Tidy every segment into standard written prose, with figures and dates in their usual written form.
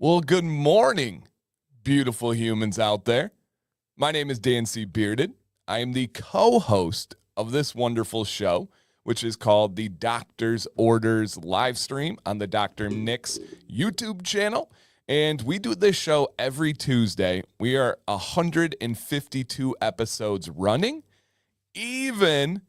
Well, good morning, beautiful humans out there. My name is Dan C. Bearded. I am the co-host of this wonderful show, which is called the Doctor's Orders Livestream on the Dr. Nick's YouTube channel. And we do this show every Tuesday. We are 152 episodes running, even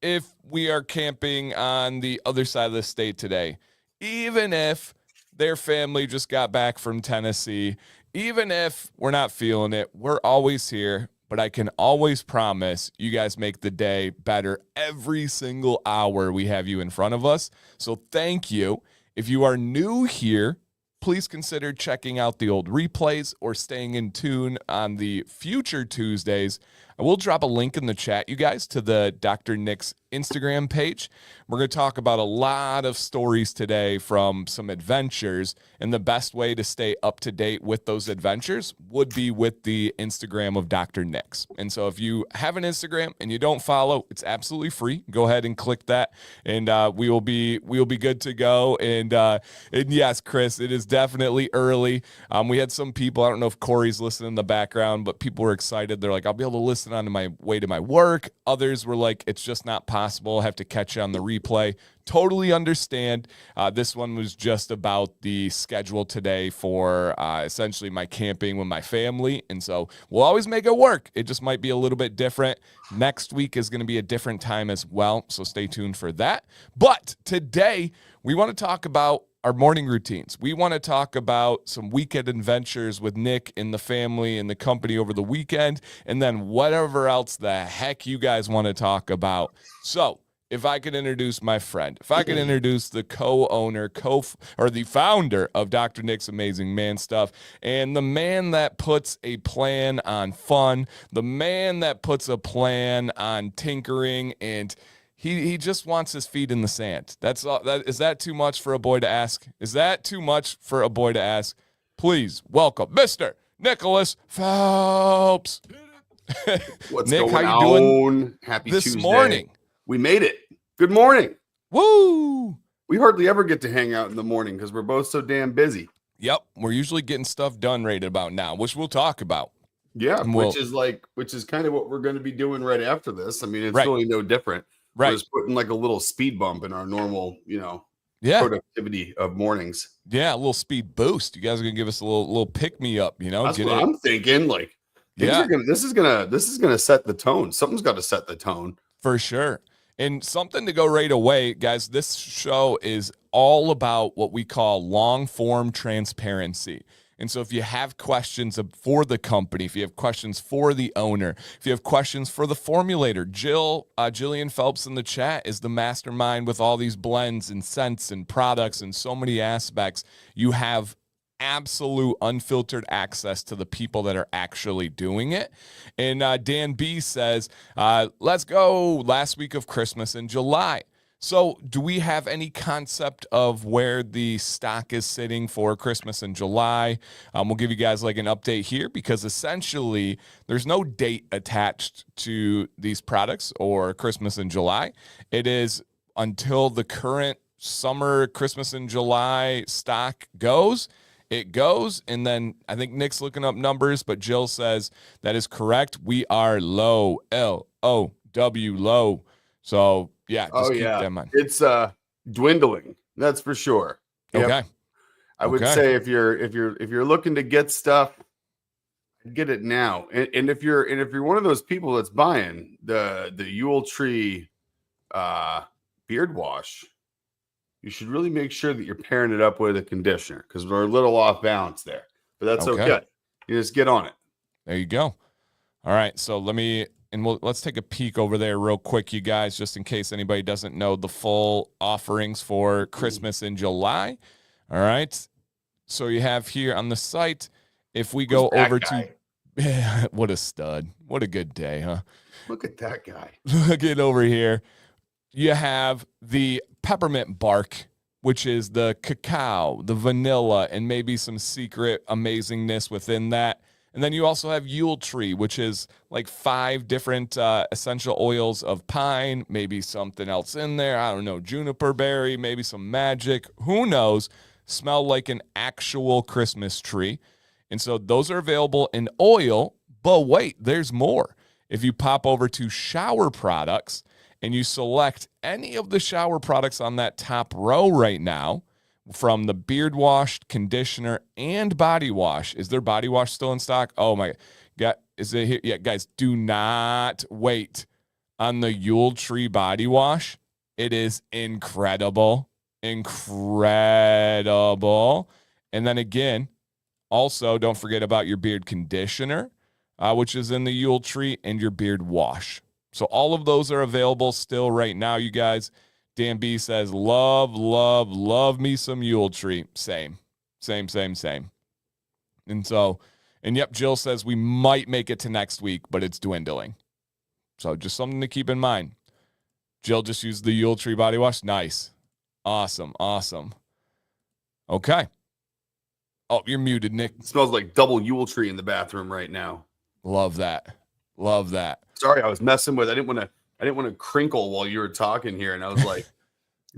if we are camping on the other side of the state today, even if their family just got back from Tennessee, even if we're not feeling it, we're always here. But I can always promise you guys make the day better every single hour we have you in front of us. So thank you. If you are new here, please consider checking out the old replays or staying in tune on the future Tuesdays. I will drop a link in the chat, you guys, to the Dr. Nick's Instagram page. We're going to talk about a lot of stories today from some adventures, and the best way to stay up to date with those adventures would be with the Instagram of Dr. Nick's. And so if you have an Instagram and you don't follow, it's absolutely free. Go ahead and click that, and we will be good to go. And yes, Chris, it is definitely early. We had some people, I don't know if Corey's listening in the background, but people were excited. They're like, I'll be able to listen on my way to my work. Others were like, it's just not possible. I have to catch you on the replay. Totally understand. This one was just about the schedule today for essentially my camping with my family. And so we'll always make it work. It just might be a little bit different. Next week is going to be a different time as well. So stay tuned for that. But today we want to talk about our morning routines. We want to talk about some weekend adventures with Nick and the family and the company over the weekend, and then whatever else the heck you guys want to talk about. So if I could introduce my friend, if I could introduce the co-owner, or the founder of Dr. Nick's Amazing Man Stuff, and the man that puts a plan on fun, the man that puts a plan on tinkering, and He just wants his feet in the sand. That's all. Is that too much for a boy to ask? Is that too much for a boy to ask? Please welcome Mr. Nicholas Phelps. What's Nick, going how you doing Happy this Tuesday. Morning? We made it. Good morning. Woo! We hardly ever get to hang out in the morning because we're both so damn busy. Yep, we're usually getting stuff done right about now, which we'll talk about. Yeah, which is kind of what we're going to be doing right after this. I mean, it's Right. really no different. Right. We're just putting like a little speed bump in our normal, productivity of mornings. Yeah, a little speed boost. You guys are gonna give us a little pick me up, That's what I'm thinking. Like, this is gonna set the tone. Something's got to set the tone for sure. And something to go right away, guys. This show is all about what we call long form transparency. And so if you have questions for the company, if you have questions for the owner, if you have questions for the formulator, Jillian Phelps in the chat is the mastermind with all these blends and scents and products and so many aspects. You have absolute unfiltered access to the people that are actually doing it. And Dan B says, let's go last week of Christmas in July. So do we have any concept of where the stock is sitting for Christmas in July? We'll give you guys like an update here because essentially there's no date attached to these products or Christmas in July. It is until the current summer Christmas in July stock goes. It goes, and then I think Nick's looking up numbers, but Jill says that is correct. We are low, L-O-W, low. So yeah, just keep that in mind. It's dwindling. That's for sure. Yep. Okay. I would say if you're looking to get stuff, get it now. And if you're one of those people that's buying the Yule Tree beard wash, you should really make sure that you're pairing it up with a conditioner because we're a little off balance there. But that's okay. You just get on it. There you go. All right. So let's take a peek over there real quick, you guys, just in case anybody doesn't know the full offerings for Christmas in July. All right. So you have here on the site, if we go over to, what a stud. What a good day, huh? Look at that guy. Look at over here. You have the peppermint bark, which is the cacao, the vanilla, and maybe some secret amazingness within that. And then you also have Yule Tree, which is like 5 different essential oils of pine, maybe something else in there. I don't know, juniper berry, maybe some magic. Who knows? smell like an actual Christmas tree. And so those are available in oil, but wait, there's more. If you pop over to shower products and you select any of the shower products on that top row right now, from the beard wash, conditioner, and body wash. Is their body wash still in stock? Oh my God. Is it here? Yeah, guys, do not wait on the Yule Tree body wash. It is incredible. Incredible. And then again, also don't forget about your beard conditioner, which is in the Yule Tree, and your beard wash. So all of those are available still right now, you guys. Dan B says, love, love, love me some Yule Tree. Same. And so, and yep, Jill says we might make it to next week, but it's dwindling. So just something to keep in mind. Jill just used the Yule Tree body wash. Nice. Awesome. Okay. Oh, you're muted, Nick. It smells like double Yule Tree in the bathroom right now. Love that. Sorry, I was messing with. I didn't want to crinkle while you were talking here, and I was like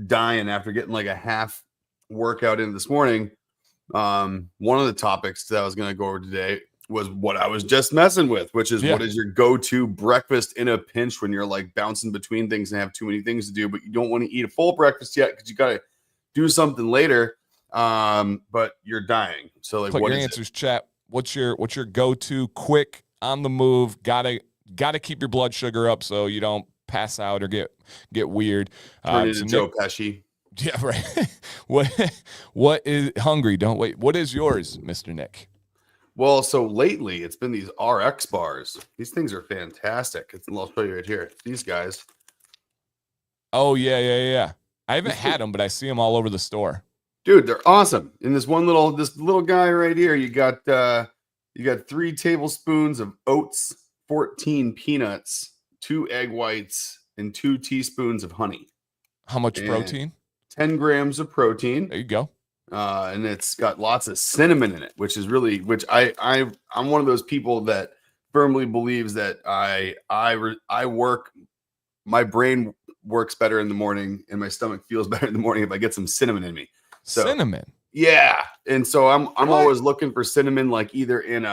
dying after getting like a half workout in this morning. One of the topics that I was going to go over today was what I was just messing with, which is what is your go-to breakfast in a pinch when you're like bouncing between things and have too many things to do, but you don't want to eat a full breakfast yet because you got to do something later. But you're dying. So like, put what your is answers, chat. What's your go-to quick on the move? Gotta keep your blood sugar up so you don't pass out or get weird. Turn into Joe Pesci. Yeah, right. What is hungry? Don't wait. What is yours, Mr. Nick? Well, so lately it's been these RX bars. These things are fantastic. I'll show you right here. These guys. Oh yeah. I haven't had them, but I see them all over the store. Dude, they're awesome. In this little guy right here, you got 3 tablespoons of oats, 14 peanuts, 2 egg whites, and 2 teaspoons of honey. How much protein? 10 grams of protein. There you go. And it's got lots of cinnamon in it, which I'm one of those people that firmly believes that my brain works better in the morning and my stomach feels better in the morning if I get some cinnamon in me. So, cinnamon. Yeah. And so I'm always looking for cinnamon, like either in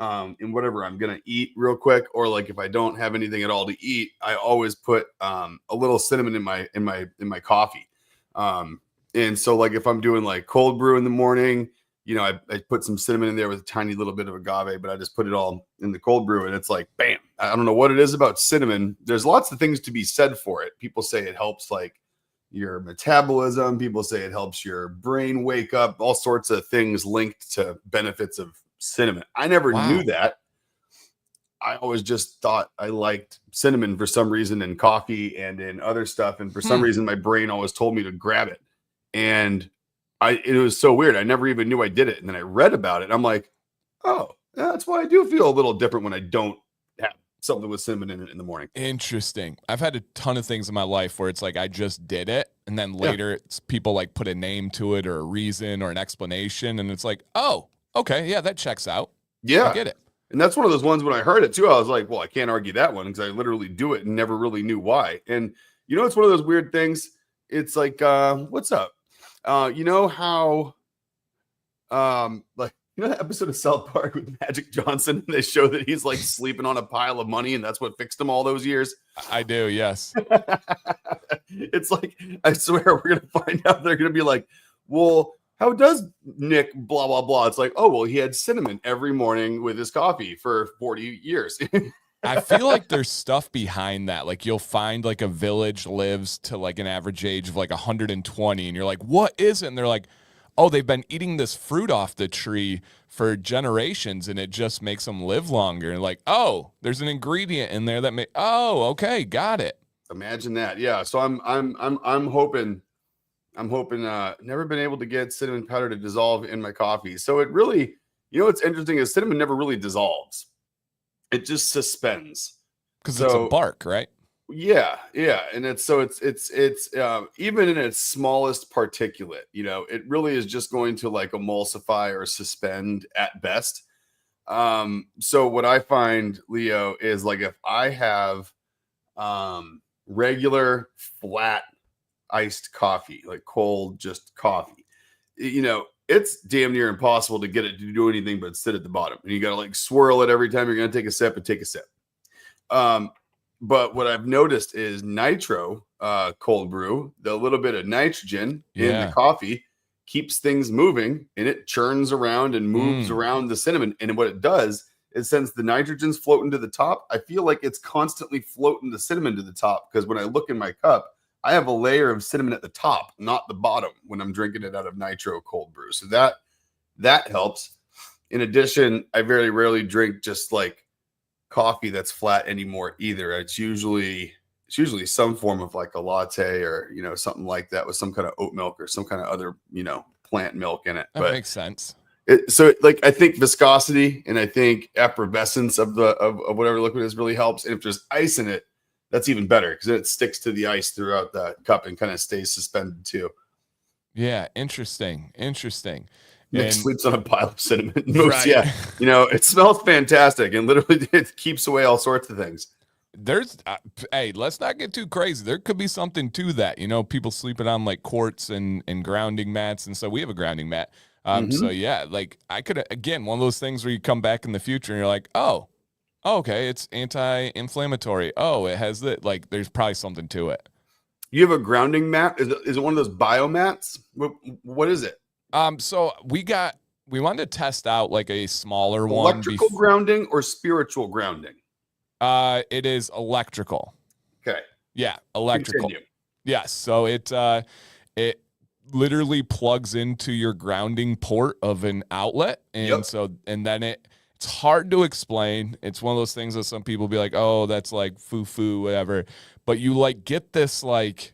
in whatever I'm going to eat real quick, or like if I don't have anything at all to eat, I always put a little cinnamon in my coffee. And so like if I'm doing like cold brew in the morning, I put some cinnamon in there with a tiny little bit of agave, but I just put it all in the cold brew and it's like, bam. I don't know what it is about cinnamon. There's lots of things to be said for it. People say it helps like your metabolism. People say it helps your brain wake up, all sorts of things linked to benefits of cinnamon. I never knew that. I always just thought I liked cinnamon for some reason in coffee and in other stuff. And for some reason, my brain always told me to grab it. And it was so weird. I never even knew I did it. And then I read about it. And I'm like, oh, that's why I do feel a little different when I don't have something with cinnamon in it in the morning. Interesting. I've had a ton of things in my life where it's like I just did it. And then later it's people like put a name to it or a reason or an explanation. And it's like, oh, okay. Yeah, that checks out. Yeah. I get it. And that's one of those ones when I heard it too, I was like, well, I can't argue that one because I literally do it and never really knew why. And it's one of those weird things. It's like, what's up? You know how, that episode of South Park with Magic Johnson, they show that he's like sleeping on a pile of money and that's what fixed him all those years. I do. Yes. It's like, I swear we're going to find out. They're going to be like, well, how does Nick blah, blah, blah. It's like, oh, well, he had cinnamon every morning with his coffee for 40 years. I feel like there's stuff behind that. Like you'll find like a village lives to like an average age of like 120 and you're like, what is it? And they're like, oh, they've been eating this fruit off the tree for generations and it just makes them live longer. And like, oh, there's an ingredient in there that okay, got it. Imagine that. Yeah. So I'm hoping never been able to get cinnamon powder to dissolve in my coffee. So it really, what's interesting is cinnamon never really dissolves. It just suspends because it's a bark, right? Yeah, and it's even in its smallest particulate, it really is just going to like emulsify or suspend at best. So what I find, Leo, is like if I have regular flat iced coffee, like cold just coffee, it's damn near impossible to get it to do anything but sit at the bottom. And you got to like swirl it every time you're going to take a sip and take a sip. But what I've noticed is nitro cold brew, the little bit of nitrogen in the coffee keeps things moving, and it churns around and moves around the cinnamon. And what it does is, since the nitrogen's floating to the top, I feel like it's constantly floating the cinnamon to the top, because when I look in my cup, I have a layer of cinnamon at the top, not the bottom, when I'm drinking it out of nitro cold brew. So that helps. In addition, I very rarely drink just like coffee that's flat anymore either. It's usually some form of like a latte or something like that with some kind of oat milk or some kind of other plant milk in it. That makes sense. I think viscosity and I think effervescence of whatever liquid is really helps. And if there's ice in it, that's even better, because it sticks to the ice throughout the cup and kind of stays suspended too. Yeah, interesting. Nick sleeps on a pile of cinnamon. Right. Yeah, it smells fantastic, and literally it keeps away all sorts of things. There's, hey, let's not get too crazy. There could be something to that. People sleeping on like quartz and grounding mats, and so we have a grounding mat. So yeah, like I could, again, one of those things where you come back in the future and you're like, oh, okay, it's anti-inflammatory. Oh, it has that. Like, there's probably something to it. You have a grounding mat? Is it one of those biomats? What is it? So we wanted to test out like a smaller one. Electrical grounding or spiritual grounding? It is electrical. Okay. Yeah, electrical. Continue. Yes. So it literally plugs into your grounding port of an outlet, and then it's hard to explain. It's one of those things that some people be like, oh, that's like foo-foo, whatever. But you like get this like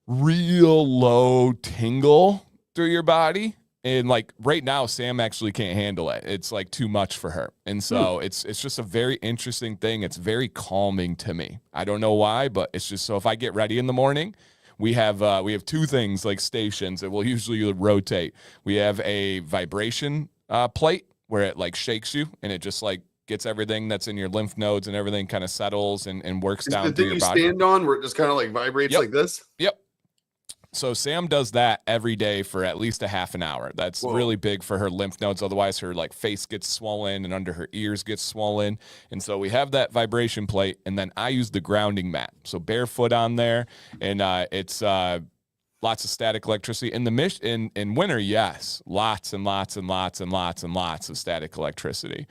real low tingle through your body. And like right now, Sam actually can't handle it. It's like too much for her. And so it's just a very interesting thing. It's very calming to me. I don't know why, but it's just, so if I get ready in the morning, we have two things like stations that will usually rotate. We have a vibration plate where it like shakes you and it just like gets everything that's in your lymph nodes and everything kind of settles and works down through your body. The thing you stand on where it just kind of like vibrates like this? Yep. So Sam does that every day for at least a half an hour. That's really big for her lymph nodes. Otherwise, her like face gets swollen and under her ears gets swollen. And so we have that vibration plate, and then I use the grounding mat. So barefoot on there, and it's lots of static electricity. In in winter, yes, lots and lots and lots and lots and lots of static electricity.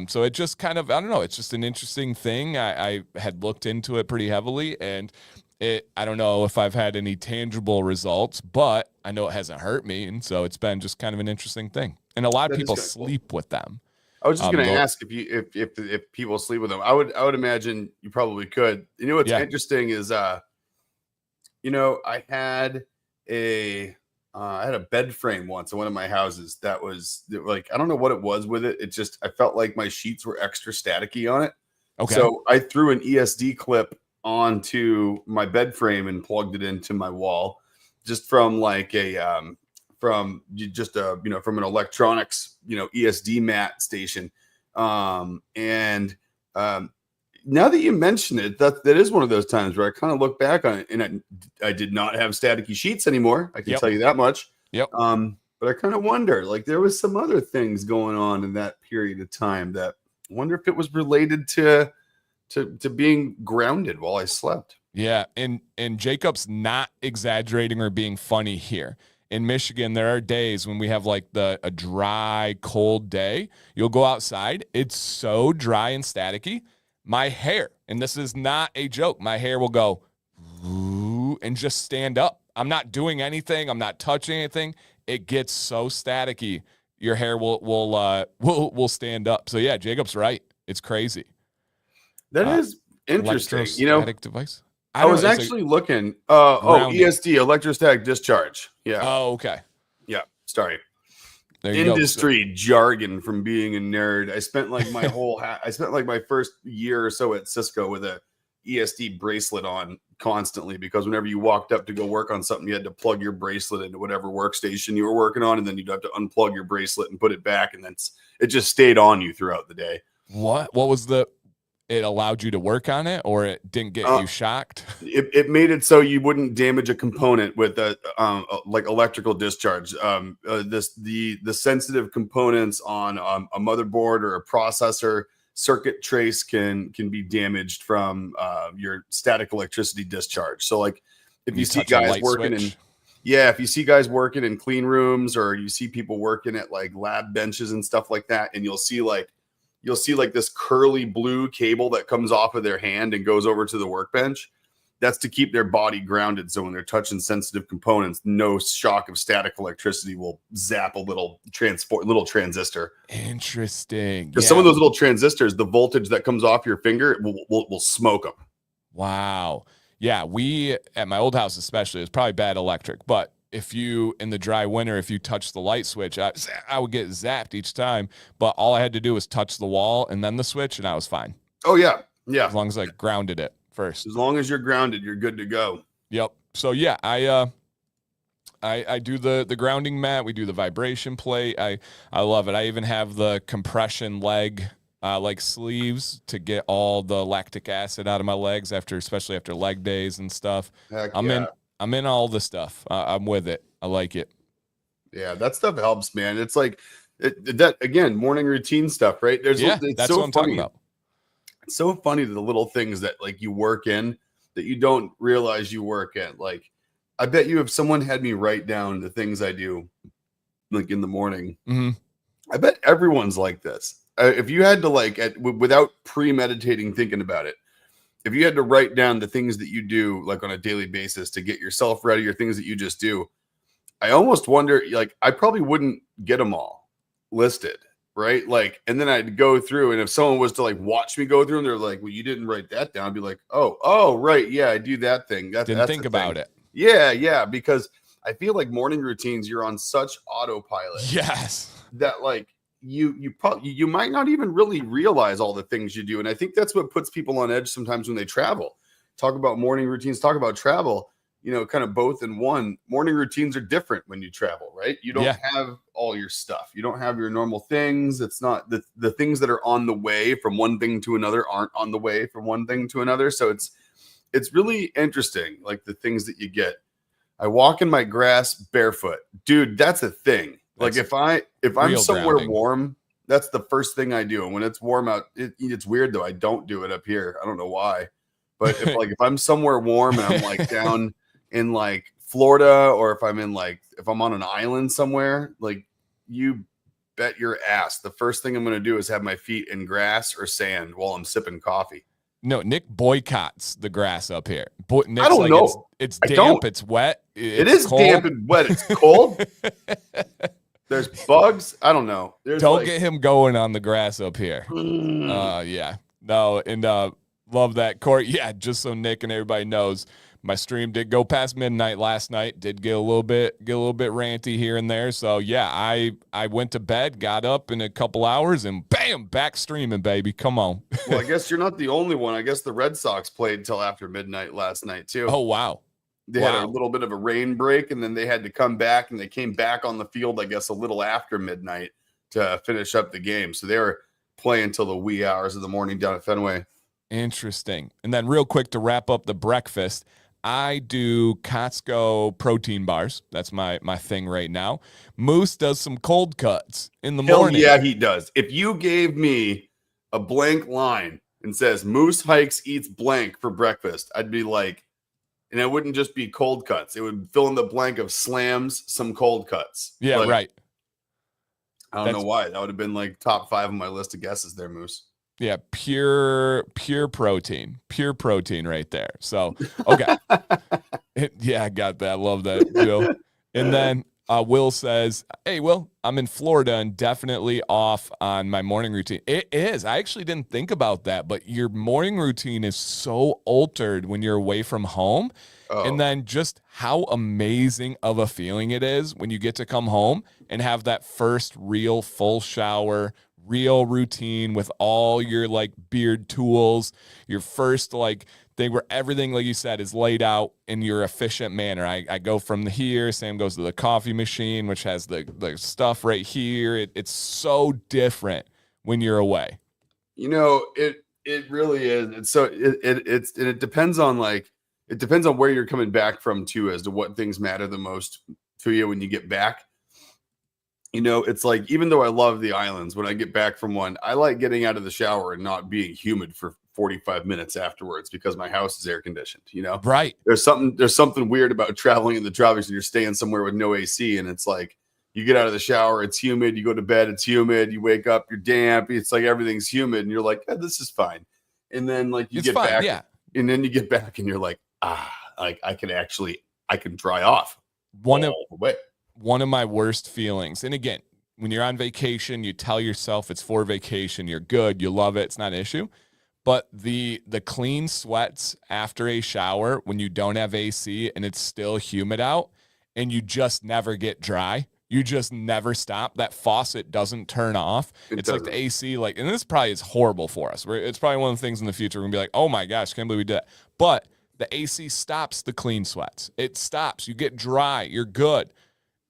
So it just kind of, I don't know, it's just an interesting thing. I had looked into it pretty heavily, and I don't know if I've had any tangible results, but I know it hasn't hurt me. And so it's been just kind of an interesting thing. And a lot of people sleep with them. I was just going to ask if people sleep with them. I would imagine you probably could. What's interesting is, I had a bed frame once in one of my houses that was like, I don't know what it was with it. It just, I felt like my sheets were extra staticky on it. Okay. So I threw an ESD clip onto my bed frame and plugged it into my wall, just from like from an electronics ESD mat station. Now that you mention it, that is one of those times where I kind of look back on it, and I did not have staticky sheets anymore. I can tell you that much. Yep. But I kind of wonder, like, there was some other things going on in that period of time that I wonder if it was related to being grounded while I slept. Yeah, and Jacob's not exaggerating or being funny here. In Michigan, there are days when we have like a dry, cold day. You'll go outside. It's so dry and staticky. My hair, and this is not a joke, my hair will go and just stand up. I'm not doing anything. I'm not touching anything. It gets so staticky. Your hair will stand up. So yeah, Jacob's right. It's crazy. That is interesting. Electrostatic device. I was actually looking. ESD, electrostatic discharge. Yeah. Oh, okay. Yeah. Sorry. Industry jargon from being a nerd. I spent like my I spent like my first year or so at Cisco with a ESD bracelet on constantly, because whenever you walked up to go work on something, you had to plug your bracelet into whatever workstation you were working on, and then you'd have to unplug your bracelet and put it back, and then it just stayed on you throughout the day. What was it allowed you to work on it, or it didn't get you shocked? It made it so you wouldn't damage a component with a like electrical discharge. The sensitive components on a motherboard or a processor circuit trace can be damaged from your static electricity discharge. So like if you see guys working in if you see guys working in clean rooms, or you see people working at like lab benches and stuff like that, and you'll see like this curly blue cable that comes off of their hand and goes over to the workbench. That's to keep their body grounded. So when they're touching sensitive components, no shock of static electricity will zap a little transistor. Interesting. Because some of those little transistors, the voltage that comes off your finger will smoke them. Wow. Yeah, we at my old house especially, it's probably bad electric, but if you, in the dry winter, if you touch the light switch, I would get zapped each time, but all I had to do was touch the wall and then the switch, and I was fine. Oh, yeah. Yeah. As long as I grounded it first. As long as you're grounded, you're good to go. Yep. So, yeah, I do the grounding mat. We do the vibration plate. I love it. I even have the compression leg like sleeves to get all the lactic acid out of my legs especially after leg days and stuff. I'm in all the stuff. I'm with it. I like it. Yeah, that stuff helps, man. It's like that again, morning routine stuff, right? That's so what I'm talking about. It's so funny, the little things that like you work in that you don't realize you work in. Like, I bet you if someone had me write down the things I do, like in the morning, I bet everyone's like this. If you had to without premeditating thinking about it, if you had to write down the things that you do like on a daily basis to get yourself ready, or things that you just do, I almost wonder, like, I probably wouldn't get them all listed, right? Like, and then I'd go through, and if someone was to like watch me go through and they're like, well, you didn't write that down, I'd be like, oh, right. Yeah, I do that thing. Didn't think about it. Yeah. Because I feel like morning routines, you're on such autopilot. Yes. That like, you might not even really realize all the things you do. And I think that's what puts people on edge sometimes when they travel. Talk about morning routines, talk about travel, kind of both in one. Morning routines are different when you travel, right? You don't have all your stuff. You don't have your normal things. It's not the things that are on the way from one thing to another aren't on the way from one thing to another. So it's really interesting, like the things that you get. I walk in my grass barefoot. Dude, that's a thing. Like if I'm somewhere grounding. Warm, that's the first thing I do. And when it's warm out, it's weird though. I don't do it up here. I don't know why, but if I'm somewhere warm and I'm like down in like Florida, or if I'm on an island somewhere, like, you bet your ass the first thing I'm going to do is have my feet in grass or sand while I'm sipping coffee. No, Nick boycotts the grass up here. Nick's I don't know. It's damp. It's wet. It is cold. Damp and wet. It's cold. There's bugs. I don't know. Don't get him going on the grass up here. Yeah. No, and love that, Court. Yeah, just so Nick and everybody knows, my stream did go past midnight last night. Did get a little bit ranty here and there. So yeah, I went to bed, got up in a couple hours, and bam, back streaming, baby. Come on. Well, I guess you're not the only one. I guess the Red Sox played until after midnight last night too. Oh wow. They had a little bit of a rain break, and then they had to come back, and they came back on the field, I guess, a little after midnight to finish up the game. So they were playing until the wee hours of the morning down at Fenway. Interesting. And then real quick to wrap up the breakfast, I do Costco protein bars. That's my thing right now. Moose does some cold cuts in the morning. Yeah, he does. If you gave me a blank line and says Moose hikes, eats blank for breakfast, I'd be like, and it wouldn't just be cold cuts. It would fill in the blank of slams, some cold cuts. Yeah, like, right. I don't know why. That would have been like top 5 on my list of guesses there, Moose. Yeah, pure protein right there. So, okay. Yeah, I got that. I love that, Will. And then Will says, hey, Will, I'm in Florida and definitely off on my morning routine. It is. I actually didn't think about that, but your morning routine is so altered when you're away from home. Oh. And then just how amazing of a feeling it is when you get to come home and have that first real full shower, real routine with all your like beard tools, your first like thing where everything, like you said, is laid out in your efficient manner. I go from here, Sam goes to the coffee machine, which has the stuff right here. It's so different when you're away. You know, It really is. And so it depends on where you're coming back from too, as to what things matter the most to you when you get back. It's like, even though I love the islands, when I get back from one, I like getting out of the shower and not being humid for 45 minutes afterwards because my house is air conditioned. Right. There's something weird about traveling in the tropics and you're staying somewhere with no AC, and it's like you get out of the shower, it's humid, you go to bed, it's humid, you wake up, you're damp, it's like everything's humid, and you're like, this is fine. And then like you get back, and then you get back and you're like, like I can dry off one of my worst feelings. And again, when you're on vacation, you tell yourself it's for vacation, you're good, you love it, it's not an issue. But the clean sweats after a shower when you don't have AC and it's still humid out and you just never get dry, you just never stop. That faucet doesn't turn off. It's like the AC, and this probably is horrible for us. It's probably one of the things in the future we're gonna be like, oh my gosh, can't believe we did that. But the AC stops the clean sweats. It stops. You get dry. You're good.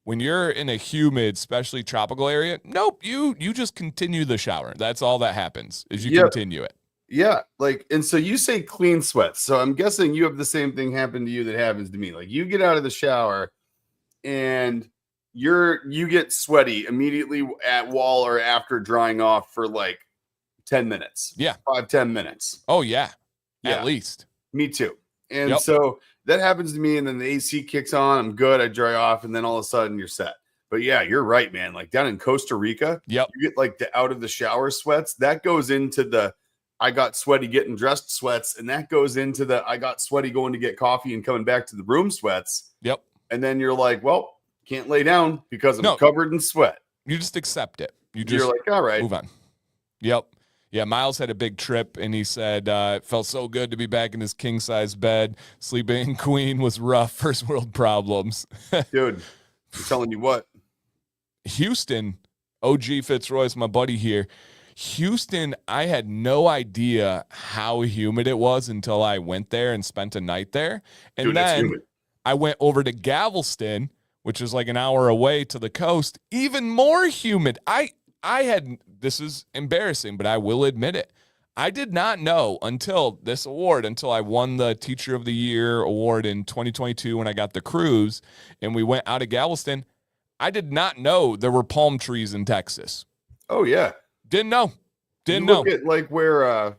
When you're in a humid, especially tropical area, nope, you just continue the shower. That's all that happens is you continue it. Yeah, and so you say clean sweats. So I'm guessing you have the same thing happen to you that happens to me. Like, you get out of the shower and you get sweaty immediately while or after drying off for 10 minutes. Yeah. 5-10 minutes. Oh, yeah. At least. Me too. And so that happens to me, and then the AC kicks on. I'm good. I dry off, and then all of a sudden you're set. But yeah, you're right, man. Like down in Costa Rica, you get the out of the shower sweats. That goes into the I got sweaty getting dressed sweats, and that goes into the I got sweaty going to get coffee and coming back to the room sweats. Yep. And then you're like, well, can't lay down because I'm covered in sweat. You just accept it. You're like, all right, move on. Yep. Yeah, Miles had a big trip, and he said it felt so good to be back in his king-size bed. Sleeping in Queen was rough. First world problems. Dude, I'm telling you what. Houston, OG Fitzroy's my buddy here. Houston, I had no idea how humid it was until I went there and spent a night there. And then I went over to Galveston, which is like an hour away to the coast, even more humid. I had, this is embarrassing, but I will admit it. I did not know until I won the Teacher of the Year award in 2022 when I got the cruise and we went out of Galveston. I did not know there were palm trees in Texas. Oh, yeah. Didn't know. Look at where,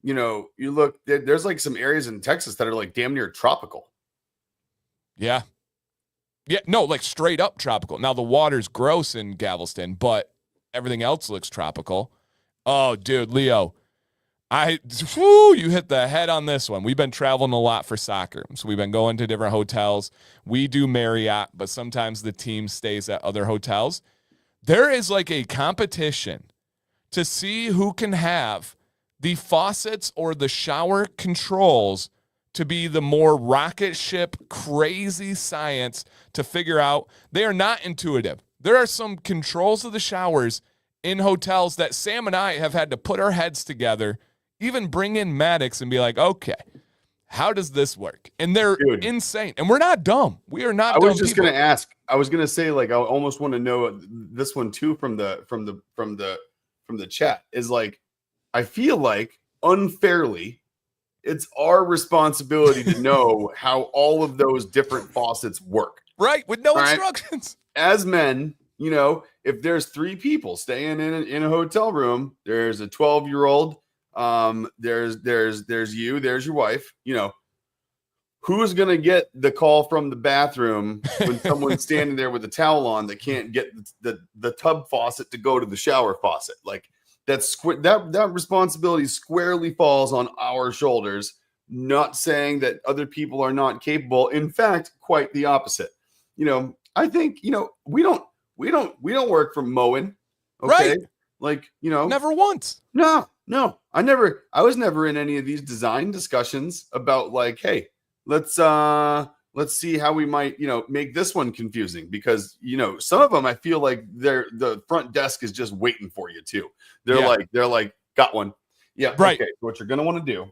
you look, there's some areas in Texas that are damn near tropical. Yeah. Yeah, no, straight up tropical. Now, the water's gross in Galveston, but everything else looks tropical. Oh, dude, Leo, you hit the head on this one. We've been traveling a lot for soccer, so we've been going to different hotels. We do Marriott, but sometimes the team stays at other hotels. There is a competition to see who can have the faucets or the shower controls to be the more rocket ship crazy science to figure out. They are not intuitive. There are some controls of the showers in hotels that Sam and I have had to put our heads together, even bring in Maddox and be like, okay, how does this work? And they're insane. And we're not dumb. We are not dumb. I was just going to ask. I was going to say, I almost want to know this one too from the chat is I feel like unfairly, it's our responsibility to know how all of those different faucets work. Right, with no instructions. As men, if there's 3 people staying in a hotel room, there's a 12-year-old, there's you, there's your wife, who's going to get the call from the bathroom when someone's standing there with a towel on that can't get the tub faucet to go to the shower faucet? That responsibility squarely falls on our shoulders. Not saying that other people are not capable. In fact, quite the opposite. I think we don't work from mowing. Okay, right? Never once. No. I was never in any of these design discussions about hey, let's see how we might make this one confusing, because some of them I feel like the front desk is just waiting for you too. They're like got one, Yeah. Right. Okay. What you're gonna want to do?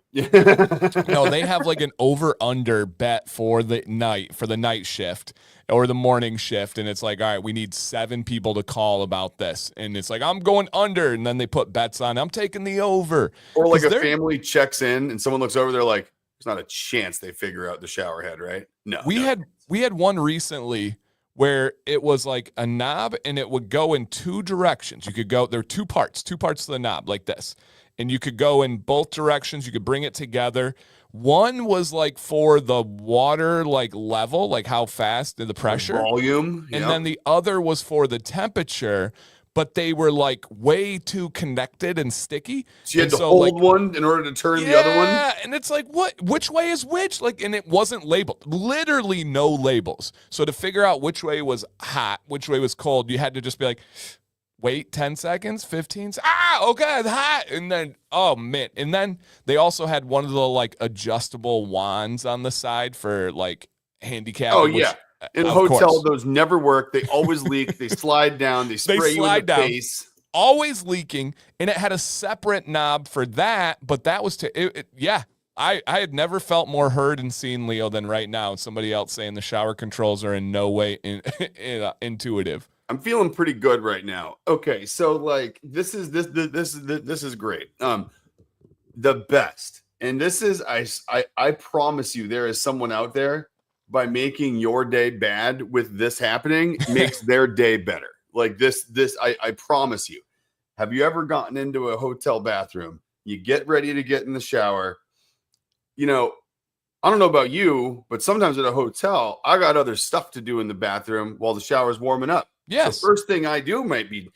No, they have like an over-under bet for the night shift or the morning shift, and it's like, all right, we need 7 people to call about this, and it's like, I'm going under, and then they put bets on. I'm taking the over. Or like 'Cause a family checks in and someone looks over, they're like, "There's not a chance they figure out the shower head, right?" No. we had one recently where it was like a knob, and it would go in 2 directions. You could go, there are 2 parts to the knob like this. And you could go in both directions. You could bring it together. One was like for the water, like level, like how fast the pressure, volume, and then the other was for the temperature. But they were like way too connected and sticky. So you had And to hold like, one in order to turn the other one. Yeah, and it's like, what? Which way is which? Like, and it wasn't labeled. Literally no labels. So to figure out which way was hot, which way was cold, you had to just be like, wait 10 seconds, 15. Okay, it's hot. And then, oh man. And then they also had one of the like adjustable wands on the side for like handicap. Oh, yeah. In a hotel, course, those never work. They always leak. They slide down. They spray you in the face. Always leaking. And it had a separate knob for that. But that was yeah. I had never felt more heard and seen, Leo, than right now. Somebody else saying the shower controls are in no way intuitive. I'm feeling pretty good right now. Okay, so like this is great. The best, and this is I promise you, there is someone out there, by making your day bad with this happening, makes their day better. Like this I promise you. Have you ever gotten into a hotel bathroom? You get ready to get in the shower. You know, I don't know about you, but sometimes at a hotel, I got other stuff to do in the bathroom while the shower's warming up. Yes. The first thing I do might be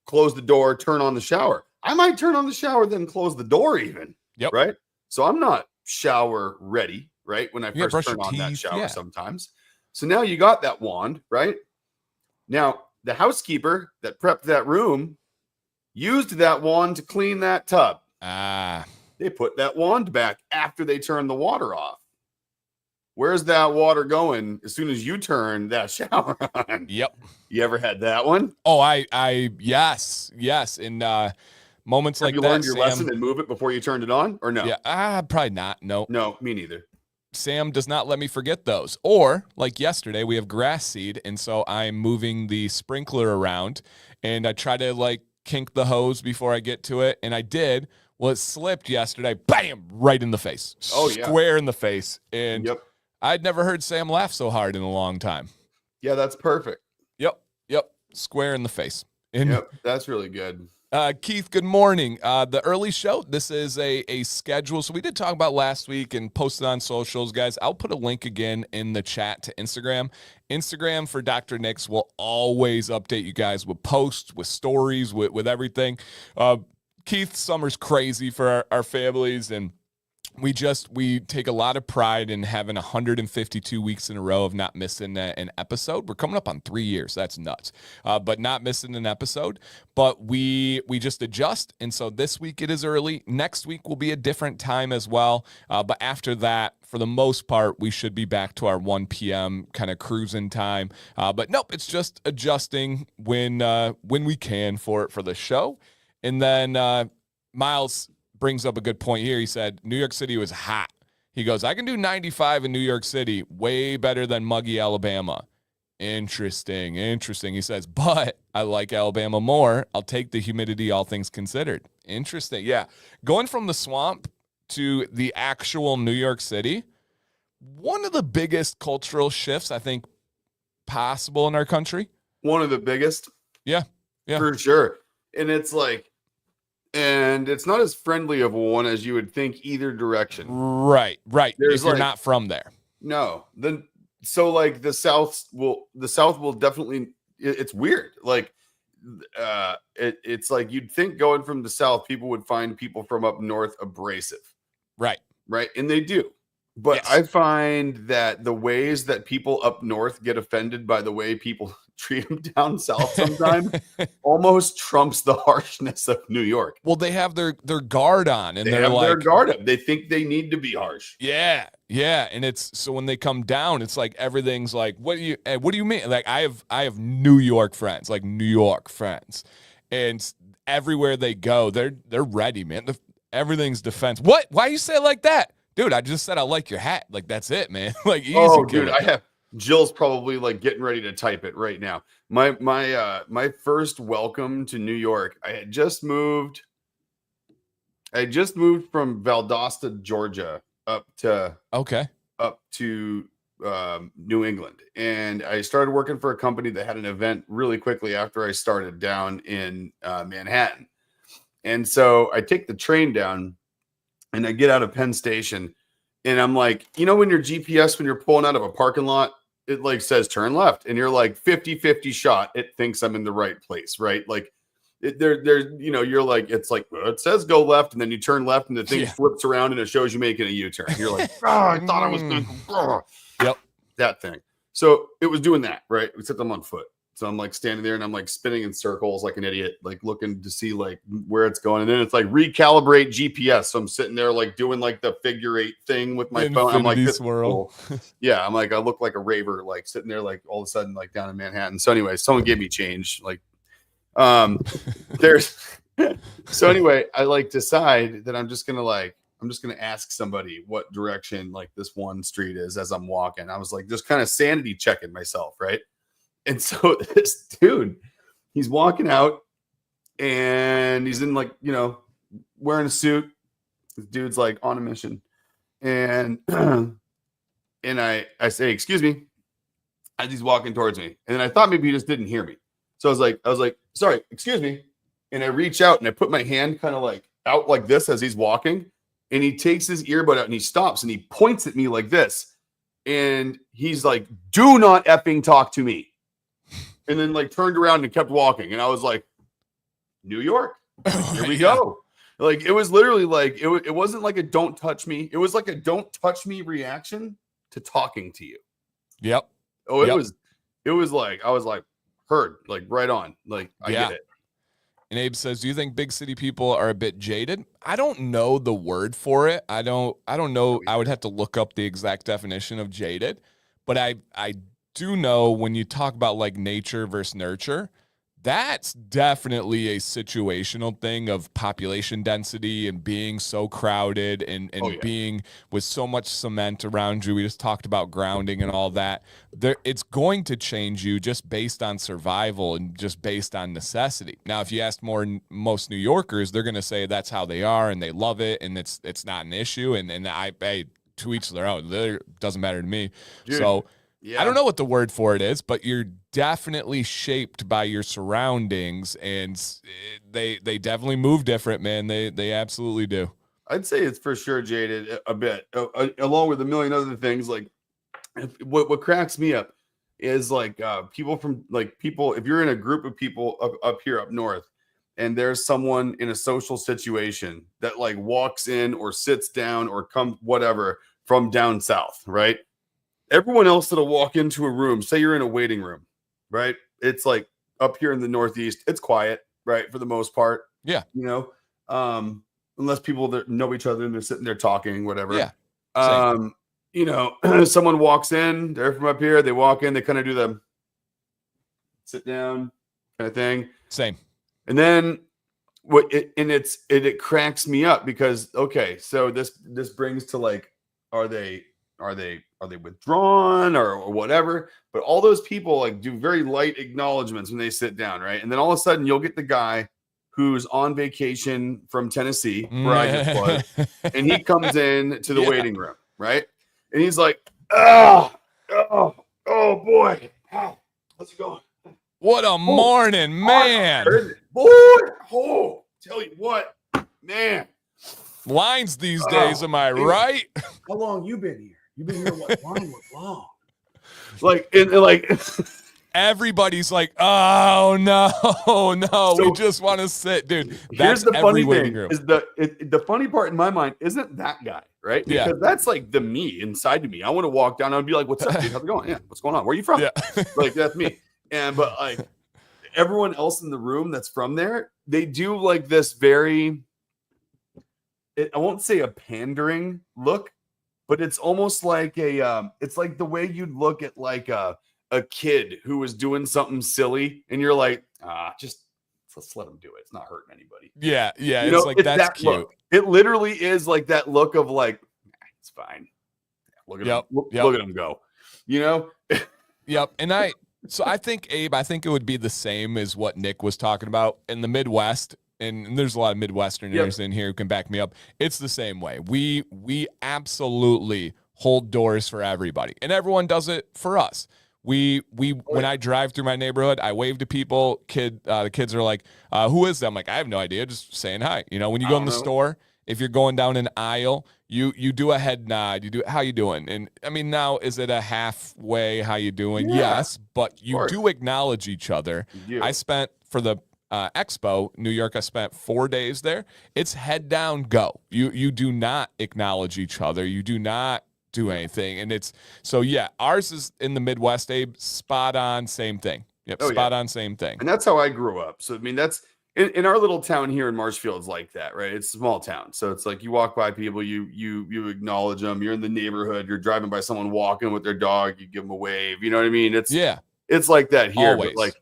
close the door, turn on the shower. I might turn on the shower, then close the door even. Yep. Right? So I'm not shower ready, right? When I first turn on that shower sometimes. So now you got that wand, right? Now, the housekeeper that prepped that room used that wand to clean that tub. They put that wand back after they turned the water off. Where's that water going as soon as you turn that shower on? Yep. You ever had that one? Oh, yes. In moments like that, you learned your lesson and move it before you turned it on, or no? Yeah, probably not. No, me neither. Sam does not let me forget those. Or like yesterday, we have grass seed, and so I'm moving the sprinkler around, and I try to like kink the hose before I get to it, and I did. Well, it slipped yesterday. Bam! Right in the face. Oh, yeah. Square in the face. And I'd never heard Sam laugh so hard in a long time. Yeah, that's perfect. Yep. Square in the face. That's really good. Keith, good morning. The early show, this is a schedule. So we did talk about last week and posted on socials, guys. I'll put a link again in the chat to Instagram. Instagram for Dr. Nix will always update you guys with posts, with stories, with everything. Keith, summer's crazy for our families, and we take a lot of pride in having 152 weeks in a row of not missing an episode. We're coming up on 3 years. That's nuts. But not missing an episode. But we just adjust. And so this week it is early. Next week will be a different time as well. But after that, for the most part, we should be back to our 1 p.m. kind of cruising time. But nope, it's just adjusting when we can for the show. And then Miles brings up a good point here. He said, New York City was hot. He goes, I can do 95 in New York City, way better than muggy Alabama. Interesting. He says, but I like Alabama more. I'll take the humidity, all things considered. Interesting. Yeah. Going from the swamp to the actual New York City, one of the biggest cultural shifts, I think, possible in our country. One of the biggest. Yeah. For sure. And it's like, and it's not as friendly of a one as you would think either direction. Right. If you're not from there. No. Then so like the South will definitely, it's weird. Like it's like you'd think going from the South, people would find people from up north abrasive. Right. And they do. But yes. I find that the ways that people up north get offended by the way people treat them down south sometimes almost trumps the harshness of New York. Well, they have their guard on, and they have like, their guard up. They think they need to be harsh. Yeah. And it's so when they come down, it's like everything's like, what do you mean? Like I have New York friends, and everywhere they go, they're ready, man. Everything's defense. What? Why you say it like that? Dude, I just said I like your hat. Like, that's it, man. Like, easy. Oh, dude, killer. I have Jill's probably like getting ready to type it right now. My first welcome to New York. I just moved from Valdosta, Georgia, up to New England, and I started working for a company that had an event really quickly after I started down in Manhattan. And so I take the train down, and I get out of Penn Station, and I'm like, when your GPS, when you're pulling out of a parking lot, it like says turn left, and you're like 50-50 shot. It thinks I'm in the right place, right? Like you're like, it's like, well, it says go left, and then you turn left, and the thing flips around, and it shows you making a U-turn. You're like, I thought I was going to. Yep, that thing. So it was doing that, right? Except I'm on foot. So I'm like standing there and I'm like spinning in circles like an idiot, like looking to see like where it's going. And then it's like recalibrate GPS. So I'm sitting there like doing like the figure 8 thing with my phone. I'm like, this swirl. Cool. Yeah. I'm like, I look like a raver, like sitting there, like all of a sudden, like down in Manhattan. So anyway, someone gave me change. Like, so anyway, I like decide that I'm just going to ask somebody what direction like this one street is as I'm walking. I was like, just kind of sanity checking myself. Right. And so this dude, he's walking out and he's in like, wearing a suit. This dude's like on a mission. And, and I say, excuse me, as he's walking towards me. And then I thought maybe he just didn't hear me. So I was like, sorry, excuse me. And I reach out and I put my hand kind of like out like this as he's walking. And he takes his earbud out and he stops and he points at me like this. And he's like, do not effing talk to me. And then like turned around and kept walking. And I was like, New York, here we go. Like, it was literally like, it wasn't like a don't touch me. It was like a don't touch me reaction to talking to you. Yep. Oh, it was like, I was like, heard, like right on. Like, I get it. And Abe says, do you think big city people are a bit jaded? I don't know the word for it. I don't know. I would have to look up the exact definition of jaded, but I do know when you talk about like nature versus nurture, that's definitely a situational thing of population density and being so crowded and being with so much cement around you. We just talked about grounding and all that. It's going to change you just based on survival and just based on necessity. Now, if you ask most New Yorkers, they're going to say that's how they are and they love it and it's not an issue. And I to each their own. It doesn't matter to me. Dude. So I don't know what the word for it is, but you're definitely shaped by your surroundings, and they definitely move different, man. They absolutely do. I'd say it's for sure jaded a bit, along with a million other things. Like, what cracks me up is like people, if you're in a group of people up here up north, and there's someone in a social situation that like walks in or sits down or comes whatever from down south, right? Everyone else that'll walk into a room, say you're in a waiting room, right? It's like up here in the Northeast, it's quiet, right? For the most part. Yeah. Unless people that know each other and they're sitting there talking, whatever. Yeah. Someone walks in, they're from up here, they walk in, they kind of do the sit down kind of thing. Same. And then it cracks me up because, okay, so this brings to like, are they withdrawn or whatever? But all those people like do very light acknowledgments when they sit down, right? And then all of a sudden you'll get the guy who's on vacation from Tennessee, where I just was, and he comes in to the waiting room, right? And he's like, oh boy, how's it going? What a morning, man! Boy, tell you what, man. Lines these days, am I right? How long you been here? You've been here what long? Like everybody's like, oh no, we just want to sit, dude. Here's the funny thing: is the funny part in my mind isn't that guy, right? Because that's like the me inside of me. I want to walk down and be like, "What's up, dude? How's it going? Yeah, what's going on? Where are you from?" Yeah. Like that's me. But like everyone else in the room that's from there, they do like this very. I won't say a pandering look, but it's almost like it's like the way you'd look at like a kid who was doing something silly and you're like, just let's let them do it. It's not hurting anybody. Yeah. You It's know, like, it's that's that cute. look. It literally is like that look of like, it's fine. Look at him. Look at him go. You know? Yep. And I think, Abe, I think it would be the same as what Nick was talking about in the Midwest. And there's a lot of Midwesterners in here who can back me up. It's the same way. We absolutely hold doors for everybody, and everyone does it for us. When I drive through my neighborhood, I wave to people. The kids are like, "Who is that?" I'm like, "I have no idea. Just saying hi." You know, when you go in the store, if you're going down an aisle, you do a head nod. You do, "How you doing?" And I mean, now is it a halfway "How you doing"? Yeah, yes, but you do acknowledge each other. I spent for the Expo, New York, I spent 4 days there. It's head down, go. You do not acknowledge each other. You do not do anything. And it's so, yeah, ours is in the Midwest, Abe. Spot on, same thing. Yep, spot on, same thing. And that's how I grew up. So, I mean, that's in our little town here in Marshfield is like that, right? It's a small town. So it's like you walk by people, you acknowledge them. You're in the neighborhood. You're driving by someone walking with their dog. You give them a wave. You know what I mean? It's like that here. Always. But like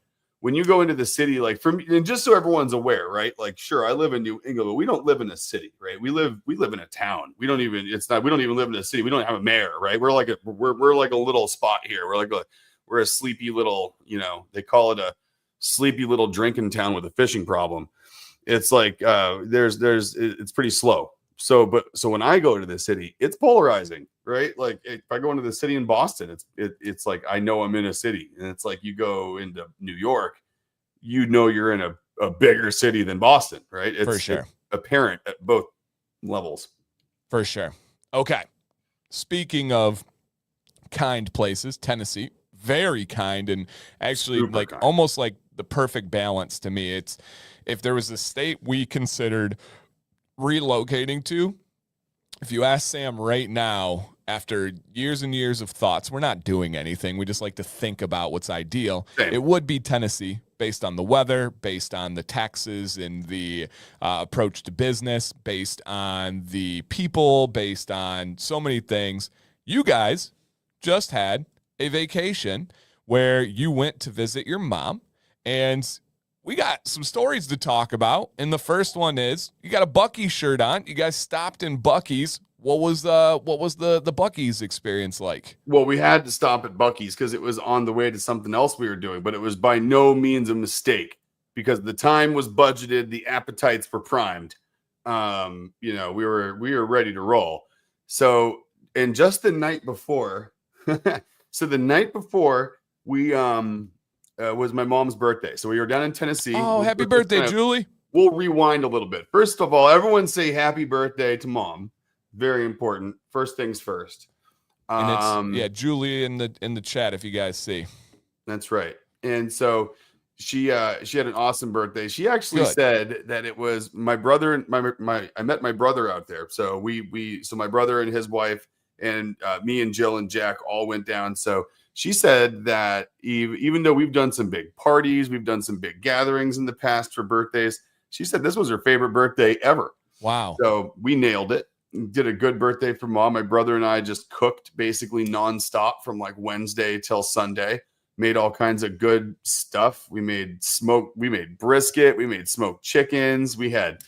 when you go into the city, like for me, and just so everyone's aware, right? Like, sure, I live in New England, but we don't live in a city, right? We live in a town. We don't even live in a city. We don't have a mayor, right? We're like a little spot here. We're a sleepy little, you know, they call it a sleepy little drinking town with a fishing problem. It's like it's pretty slow. So when I go to the city, it's polarizing, right? Like if I go into the city in Boston, it's like I know I'm in a city, and it's like you go into New York, you know you're in a bigger city than Boston, right? It's for sure. It's apparent at both levels. For sure. Okay. Speaking of kind places, Tennessee, very kind, and actually Super like kind. almost like the perfect balance to me. It's if there was a state we considered relocating to, if you ask Sam right now, after years and years of thoughts, we're not doing anything. We just like to think about what's ideal. Same. It would be Tennessee, based on the weather, based on the taxes and the approach to business, based on the people, based on so many things. You guys just had a vacation where you went to visit your mom, and we got some stories to talk about. And the first one is you got a Buc-ee's shirt on. You guys stopped in Buc-ee's. What was the Buc-ee's experience like? Well, we had to stop at Buc-ee's because it was on the way to something else we were doing, but it was by no means a mistake because the time was budgeted, the appetites were primed. You know, we were ready to roll. So, and just the night before, so the night before we was my mom's birthday. So we were down in Tennessee. Oh, happy birthday, Julie. We'll rewind a little bit. First of all, everyone say happy birthday to mom. Very important. First things first. And it's Julie in the chat if you guys see. That's right. And so she had an awesome birthday. She actually said that it was my brother and I met my brother out there. So so my brother and his wife and me and Jill and Jack all went down. So she said that even though we've done some big parties, we've done some big gatherings in the past for birthdays, she said this was her favorite birthday ever. Wow. So we nailed it. Did a good birthday for mom. My brother and I just cooked basically nonstop from like Wednesday till Sunday. Made all kinds of good stuff. We made brisket. We made smoked chickens. We made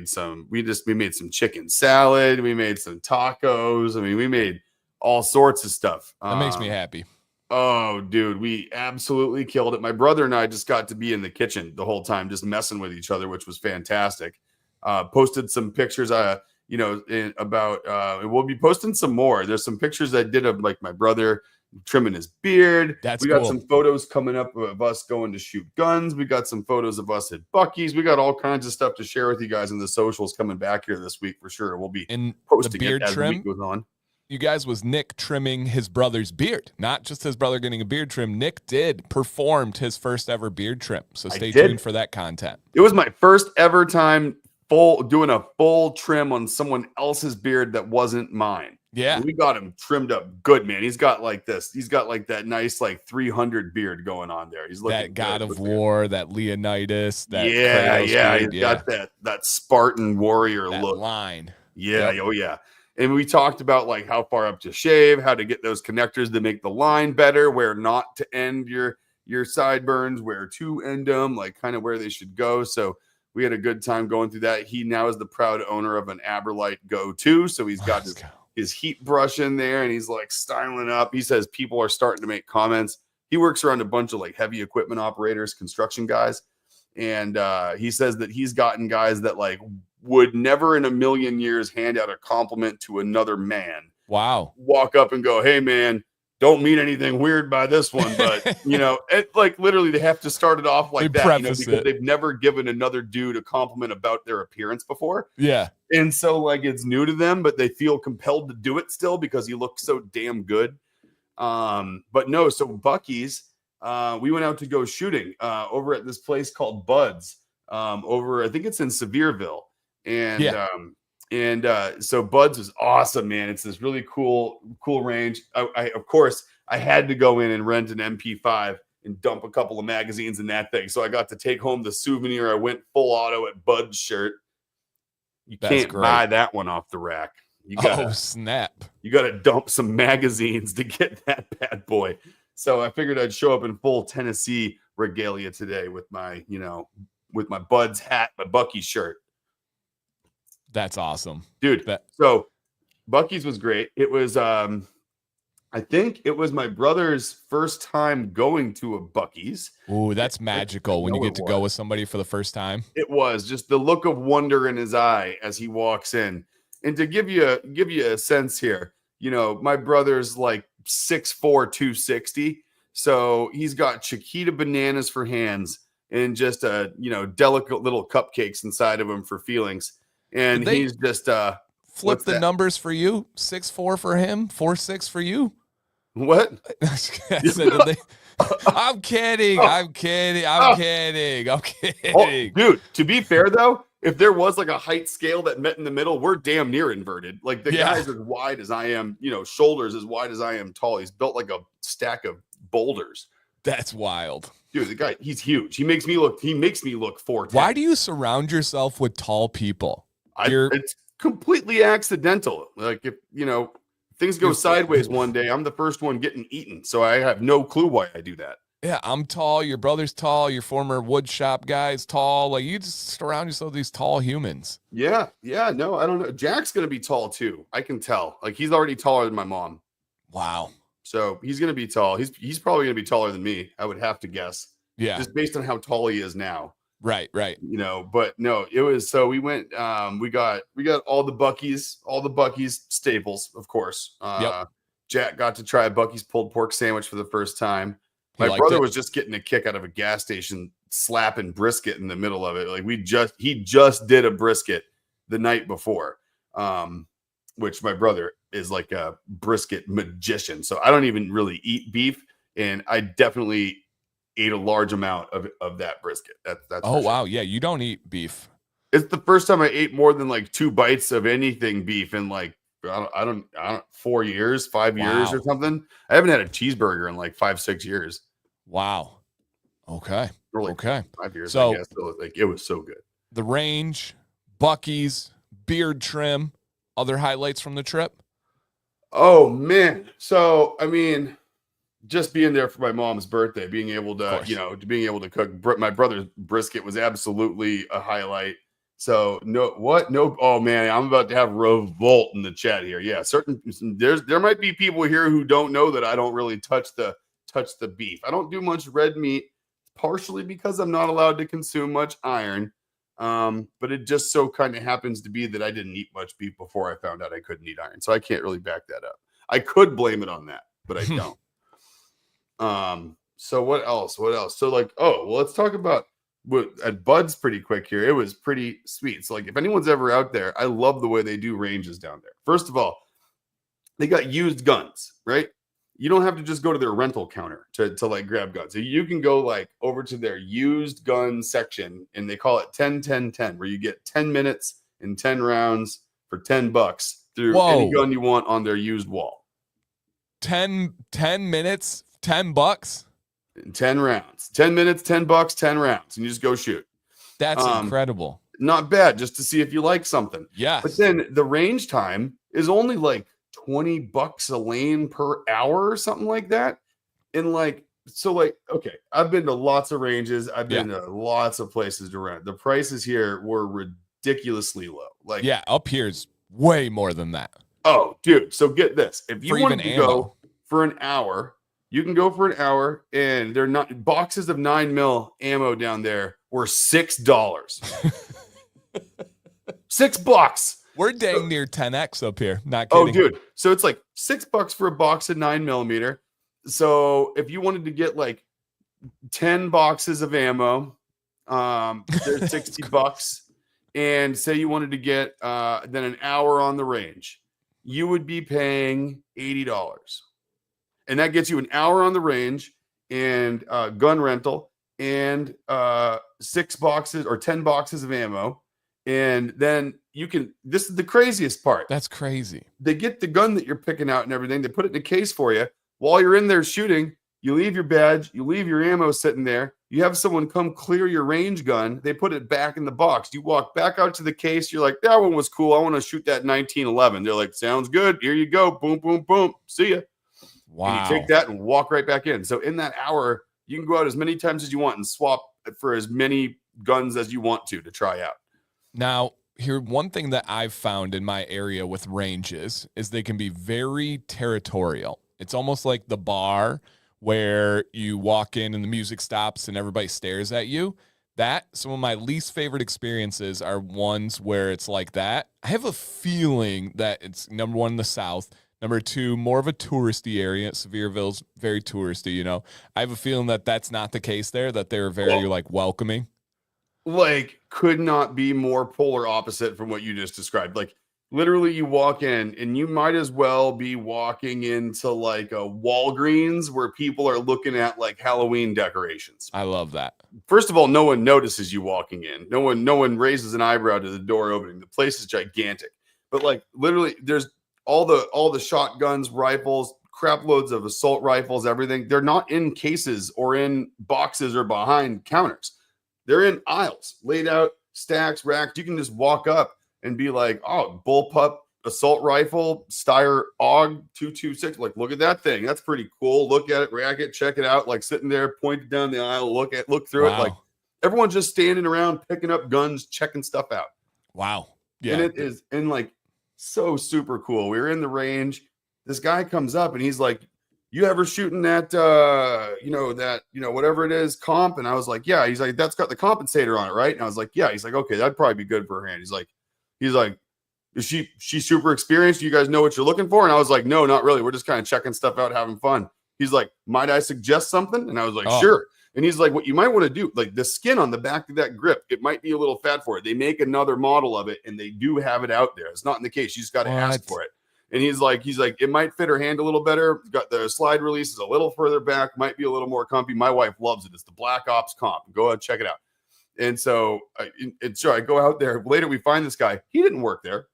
some chicken salad. We made some tacos. I mean, we made all sorts of stuff. That makes me happy. Oh, dude, we absolutely killed it. My brother and I just got to be in the kitchen the whole time, just messing with each other, which was fantastic. Posted some pictures, and we'll be posting some more. There's some pictures I did of like my brother trimming his beard. We got some photos coming up of us going to shoot guns. We got some photos of us at Buc-ee's. We got all kinds of stuff to share with you guys in the socials coming back here this week for sure. We'll be posting the beard it as trim the week goes on. You guys was Nick trimming his brother's beard, not just his brother getting a beard trim. Nick performed his first ever beard trim. So stay tuned for that content. It was my first ever time doing a full trim on someone else's beard that wasn't mine. Yeah. And we got him trimmed up good, man. He's got like this. He's got like that nice like 300 beard going on there. He's looking that God of War, that Leonidas, that He's got that Spartan warrior look. Line. Yeah, oh yeah. And we talked about like how far up to shave, how to get those connectors to make the line better, where not to end your your sideburns, where to end them, like kind of where they should go. So we had a good time going through that. He now is the proud owner of an Aberlite Go 2. So he's got his heat brush in there and he's like styling up. He says people are starting to make comments. He works around a bunch of like heavy equipment operators, construction guys. And he says that he's gotten guys that like would never in a million years hand out a compliment to another man. Wow. Walk up and go, hey, man, don't mean anything weird by this one. But, you know, it, like literally they have to start it off like that, you know, because they've never given another dude a compliment about their appearance before. Yeah. And so like it's new to them, but they feel compelled to do it still because he looks so damn good. But no, so Buc-ee's, we went out to go shooting over at this place called Bud's over, I think it's in Sevierville. And so Bud's is awesome, man. It's this really cool range. I of course I had to go in and rent an MP5 and dump a couple of magazines in that thing. So I got to take home the souvenir. I went full auto at Bud's shirt. That's can't great. Buy that one off the rack. You gotta, snap. You got to dump some magazines to get that bad boy. So I figured I'd show up in full Tennessee regalia today with my, you know, with my Bud's hat, my Buc-ee shirt. That's awesome. Dude. So Buc-ee's was great. It was, I think it was my brother's first time going to a Buc-ee's. Ooh, that's magical when you get to go with somebody for the first time. It was just the look of wonder in his eye as he walks in. And to give you a sense here, you know, my brother's like 6'4", 260. So he's got Chiquita bananas for hands and just you know, delicate little cupcakes inside of him for feelings. And he's just flip the numbers for you. 6'4" for him, 4'6" for you. What? I'm kidding. I'm kidding. I'm kidding. I'm kidding. Oh, dude, to be fair though, if there was like a height scale that met in the middle, we're damn near inverted. Like the guy's as wide as I am, you know, shoulders as wide as I am tall. He's built like a stack of boulders. That's wild. Dude, the guy, he's huge. He makes me look 4'10". Why do you surround yourself with tall people? It's completely accidental. Like if, you know, things go sideways one day, I'm the first one getting eaten. So I have no clue why I do that. Yeah, I'm tall. Your brother's tall. Your former wood shop guy is tall. Like you just surround yourself with these tall humans. Yeah. No, I don't know. Jack's going to be tall too. I can tell. Like he's already taller than my mom. Wow. So he's going to be tall. He's probably going to be taller than me. I would have to guess. Yeah. Just based on how tall he is now. Right. You know, but no, it was, so we went, we got all the Buc-ee's staples, of course. Jack got to try a Buc-ee's pulled pork sandwich for the first time. My brother was just getting a kick out of a gas station, slapping brisket in the middle of it. Like he just did a brisket the night before, which my brother is like a brisket magician. So I don't even really eat beef, and I definitely ate a large amount of that brisket. That's wow. Yeah, you don't eat beef. It's the first time I ate more than like 2 bites of anything beef in like I don't 4 years, 5 years or something. I haven't had a cheeseburger in like 5-6 years. Wow. Okay. Like okay. 5 years. So I guess. So like it was so good. The range, Buc-ee's, beard trim, other highlights from the trip. Oh man. So I mean, just being there for my mom's birthday, being able to cook my brother's brisket was absolutely a highlight. So no, oh man, I'm about to have revolt in the chat here. Yeah, there might be people here who don't know that I don't really touch the beef. I don't do much red meat, partially because I'm not allowed to consume much iron. But it just so kind of happens to be that I didn't eat much beef before I found out I couldn't eat iron. So I can't really back that up. I could blame it on that, but I don't. So what else? So like, let's talk about at Bud's pretty quick here. It was pretty sweet. So like if anyone's ever out there, I love the way they do ranges down there. First of all, they got used guns, right? You don't have to just go to their rental counter to like grab guns. So you can go like over to their used gun section, and they call it 10-10-10, where you get 10 minutes and 10 rounds for $10 through any gun you want on their used wall. 10 minutes, $10? 10 rounds, 10 minutes, $10, 10 rounds, and you just go shoot. That's incredible. Not bad, just to see if you like something. Yeah. But then the range time is only like $20 a lane per hour or something like that. And like So like, okay, I've been to lots of ranges. I've Yeah. been to lots of places to rent. The prices here were ridiculously low. Like, Yeah, up here's way more than that oh, dude. So get this. If you for even wanted to ammo. go for an hour, you can go for an hour, and they're not boxes of 9mm ammo down there were $6. $6. We're So, dang near 10x up here. Not oh, kidding. dude. So it's like $6 for a box of 9mm. So if you wanted to get like 10 boxes of ammo, there's $60. And say you wanted to get then an hour on the range, you would be paying $80. And that gets you an hour on the range and gun rental and 6 boxes or 10 boxes of ammo. And then you can, this is the craziest part. That's crazy. They get the gun that you're picking out and everything. They put it in a case for you. While you're in there shooting, you leave your badge, you leave your ammo sitting there. You have someone come clear your range gun. They put it back in the box. You walk back out to the case. You're like, that one was cool. I want to shoot that 1911. They're like, sounds good. Here you go. Boom, boom, boom. See ya. Wow. And you take that and walk right back in. So in that hour, you can go out as many times as you want and swap for as many guns as you want to try out. Now, here, one thing that I've found in my area with ranges is they can be very territorial. It's almost like the bar where you walk in and the music stops and everybody stares at you. That, some of my least favorite experiences are ones where it's like that. I have a feeling that it's, number one, in the South. Number two, more of a touristy area. Sevierville's very touristy, you know. I have a feeling that that's not the case there, that they're very, like, welcoming. Like, could not be more polar opposite from what you just described. Like, literally, you walk in and you might as well be walking into like a Walgreens where people are looking at like Halloween decorations. I love that. First of all, no one notices you walking in. No one raises an eyebrow to the door opening. The place is gigantic. But like literally, there's all the shotguns, rifles, crap loads of assault rifles, everything. They're not in cases or in boxes or behind counters. They're in aisles, laid out, stacks, racks. You can just walk up and be like, oh, bullpup assault rifle, Steyr AUG 226. Like, look at that thing. That's pretty cool. Look at it, rack it, check it out. Like sitting there, pointed down the aisle, look through it. Like everyone's just standing around, picking up guns, checking stuff out. Wow. Yeah. And it is, and like, so super cool. We were in the range. This guy comes up and he's like, you ever shooting that, whatever it is, comp? And I was like, yeah. He's like, that's got the compensator on it, right? And I was like, yeah. He's like, okay, that'd probably be good for her hand. He's like, is she super experienced? Do you guys know what you're looking for? And I was like, no, not really. We're just kind of checking stuff out, having fun. He's like, might I suggest something? And I was like, sure. And he's like, what you might want to do, like the skin on the back of that grip, it might be a little fat for it. They make another model of it and they do have it out there. It's not in the case. You just got to ask for it. And he's like, it might fit her hand a little better. Got the slide release is a little further back, might be a little more comfy. My wife loves it. It's the Black Ops comp. Go ahead, check it out. And so I go out there. Later, we find this guy. He didn't work there.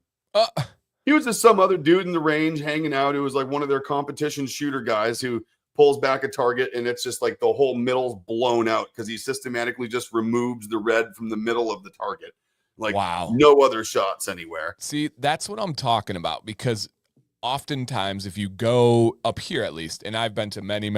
He was just some other dude in the range hanging out. It was like one of their competition shooter guys who pulls back a target and it's just like the whole middle's blown out because he systematically just removes the red from the middle of the target. Like, wow. No other shots anywhere. See, that's what I'm talking about, because oftentimes if you go up here, at least, and I've been to many,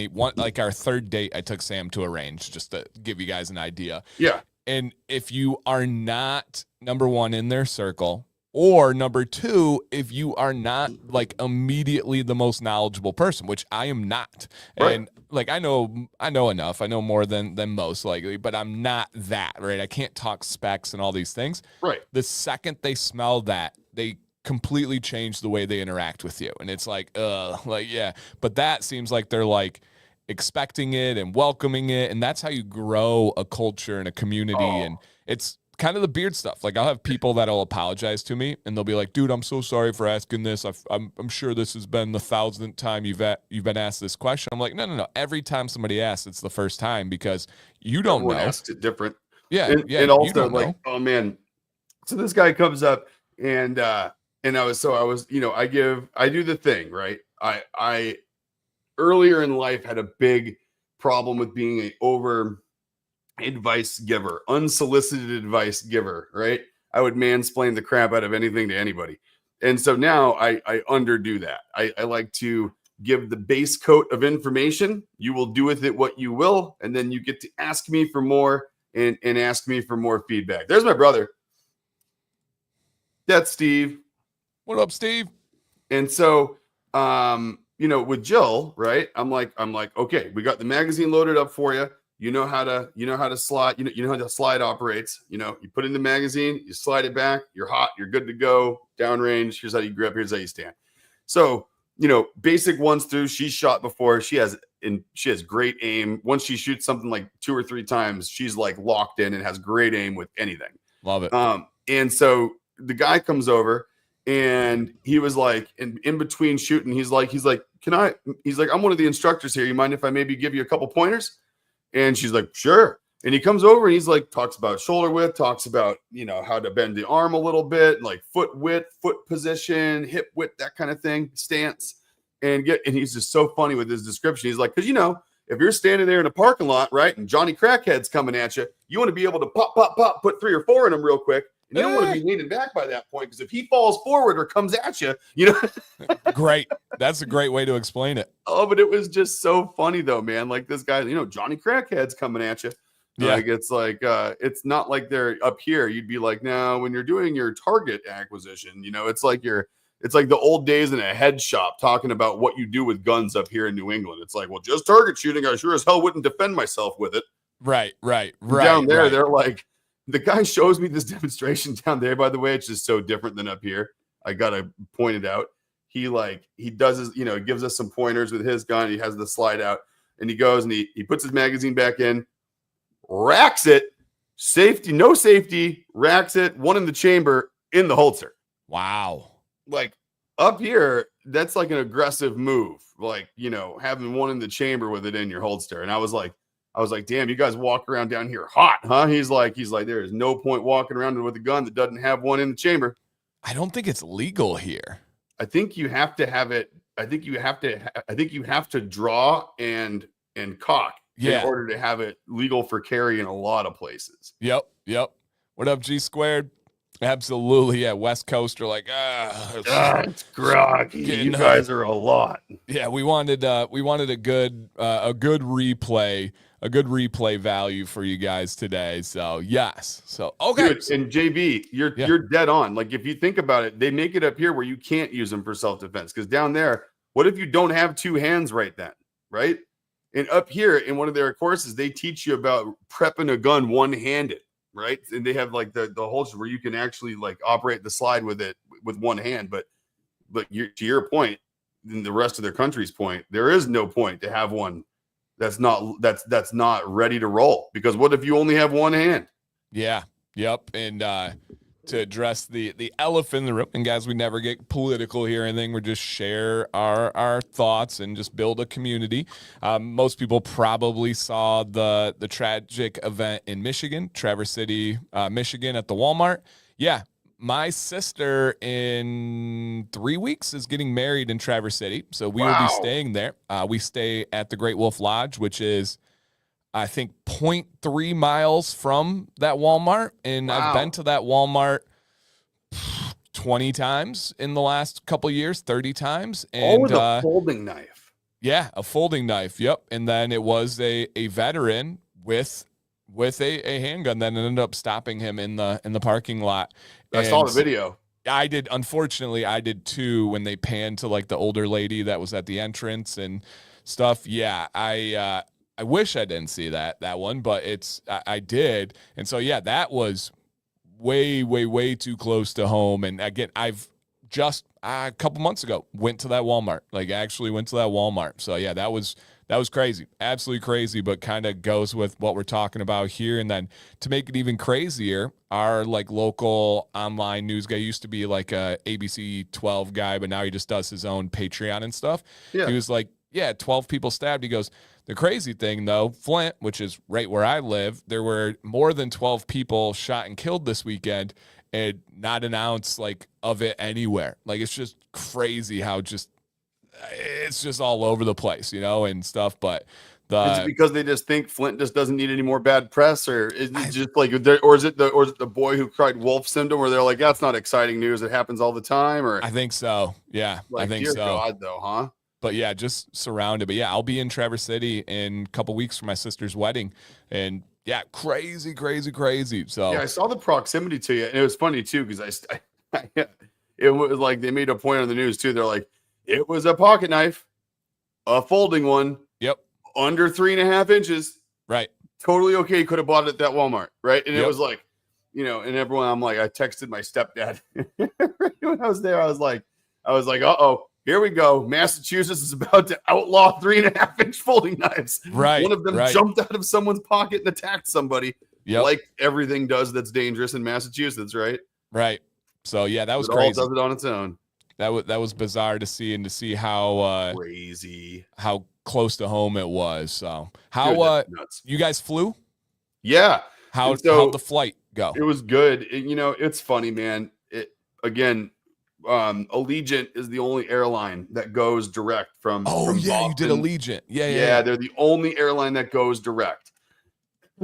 one, like our third date, I took Sam to a range just to give you guys an idea. Yeah. And if you are not, number one, in their circle, or number two, if you are not like immediately the most knowledgeable person, which I am not. Right. And like, I know enough, I know more than most likely, but I'm not that, right? I can't talk specs and all these things. Right. The second they smell that, they completely change the way they interact with you. And it's like, yeah, but that seems like they're like expecting it and welcoming it. And that's how you grow a culture and a community. And it's kind of the beard stuff. Like, I'll have people that'll apologize to me and they'll be like, dude, I'm so sorry for asking this. I'm sure this has been the 1,000th time you've been asked this question. I'm like, no. Every time somebody asks, it's the first time, because you don't know. Asked it different. Yeah. And also like, oh man. So this guy comes up and I do the thing, right? I earlier in life had a big problem with being an over advice giver, unsolicited advice giver, right? I would mansplain the crap out of anything to anybody. And so now I underdo that. I like to give the base coat of information. You will do with it what you will, and then you get to ask me for more and ask me for more feedback. There's my brother. That's Steve. What up, Steve? And so, with Jill, right? I'm like, okay, we got the magazine loaded up for you. You know how to slide. You know how the slide operates. You put in the magazine, you slide it back. You're hot. You're good to go. Downrange. Here's how you grip. Here's how you stand. So, basic ones through. She's shot before. She has great aim. Once she shoots something like 2 or 3 times, she's like locked in and has great aim with anything. Love it. And so the guy comes over. And he was like, in between shooting, he's like, I'm one of the instructors here. You mind if I maybe give you a couple pointers? And she's like, sure. And he comes over and he's like, talks about shoulder width, talks about, how to bend the arm a little bit, like foot width, foot position, hip width, that kind of thing, stance. And he's just so funny with his description. He's like, because, if you're standing there in a parking lot, right, and Johnny Crackhead's coming at you, you want to be able to pop, put 3 or 4 in them real quick. And you don't want to be leaning back by that point, because if he falls forward or comes at you, Great. That's a great way to explain it. Oh, but it was just so funny though, man. Like this guy, Johnny Crackhead's coming at you. Yeah. It's not like they're up here. You'd be like, no, when you're doing your target acquisition, it's like the old days in a head shop talking about what you do with guns up here in New England. It's like, well, just target shooting. I sure as hell wouldn't defend myself with it. Right. Down there, they're like, the guy shows me this demonstration down there, by the way. It's just so different than up here. I got to point it out. He does his, gives us some pointers with his gun. He has the slide out and he goes and he puts his magazine back in, racks it, no safety, racks it, one in the chamber, in the holster. Wow. Like up here, that's like an aggressive move. Like, having one in the chamber with it in your holster. And I was like, damn, you guys walk around down here hot, huh? He's like, there is no point walking around with a gun that doesn't have one in the chamber. I don't think it's legal here. I think you have to have it. I think you have to draw and cock in order to have it legal for carry in a lot of places. Yep. What up, G Squared? Absolutely. Yeah. West Coast are like, it's groggy. You guys are a lot. Yeah. We wanted a good replay value for you guys today. So yes. So, okay. Dude, and JB, you're dead on. Like, if you think about it, they make it up here where you can't use them for self-defense. Because down there, what if you don't have 2 hands right then? Right. And up here in one of their courses, they teach you about prepping a gun one-handed. Right. And they have like the holster where you can actually like operate the slide with it with one hand. But to your point, and the rest of their country's point, there is no point to have one that's not ready to roll, because what if you only have one hand? Yeah. Yep. And to address the elephant in the room, and guys, we never get political here or anything. We just share our thoughts and just build a community. Most people probably saw the tragic event in Michigan, Traverse City, Michigan, at the Walmart. Yeah. My sister in 3 weeks is getting married in Traverse City. So we will be staying there. We stay at the Great Wolf Lodge, which is, I think, 0.3 miles from that Walmart. And I've been to that Walmart 20 times in the last couple of years, 30 times. And with a folding knife. Yeah, a folding knife. Yep. And then it was a veteran with a handgun that ended up stopping him in the parking lot. I saw the video. I did. Unfortunately, I did too, when they panned to like the older lady that was at the entrance and stuff. Yeah, I wish I didn't see that one, but I did. And so, yeah, that was way too close to home. And again, I've just a couple months ago went to that Walmart, like actually went to that Walmart. So yeah, that was crazy, absolutely crazy, but kind of goes with what we're talking about here. And then to make it even crazier, our like local online news guy used to be like a ABC 12 guy, but now he just does his own Patreon and stuff. Yeah. He was like, yeah, 12 people stabbed. He goes, the crazy thing though, Flint, which is right where I live, there were more than 12 people shot and killed this weekend, and not an ounce like of it anywhere. Like, it's just crazy how it's just all over the place, and stuff. But is it because they just think Flint just doesn't need any more bad press, or is it just like, or is it the boy who cried wolf syndrome, where they're like, that's not exciting news, it happens all the time? Or I think so. Yeah, like, I think dear so. God, though, huh? But yeah, just surrounded. But yeah, I'll be in Traverse City in a couple weeks for my sister's wedding. And yeah, crazy, crazy, crazy. Yeah, So I saw the proximity to you, and it was funny too because it was like they made a point on the news too. They're like, it was a pocket knife, a folding one, yep, under 3.5 inches. right. Totally okay. Could have bought it at that Walmart, right? And it Yep. was like, and everyone, I'm like, I texted my stepdad when I was there. I was like, uh-oh, here we go. Massachusetts is about to outlaw 3.5-inch folding knives. Right. One of them right. jumped out of someone's pocket and attacked somebody. Yep. Like everything does that's dangerous in Massachusetts, right? Right. So yeah, that was It crazy. all does it on its own. That was bizarre to see, and to see how Crazy, how close to home it was. So how dude, nuts. you guys flew? Yeah. How'd the flight go? It was good. It's funny, man. Again, Allegiant is the only airline that goes direct from. Oh from yeah, Boston. you did Allegiant. Yeah, they're the only airline that goes direct.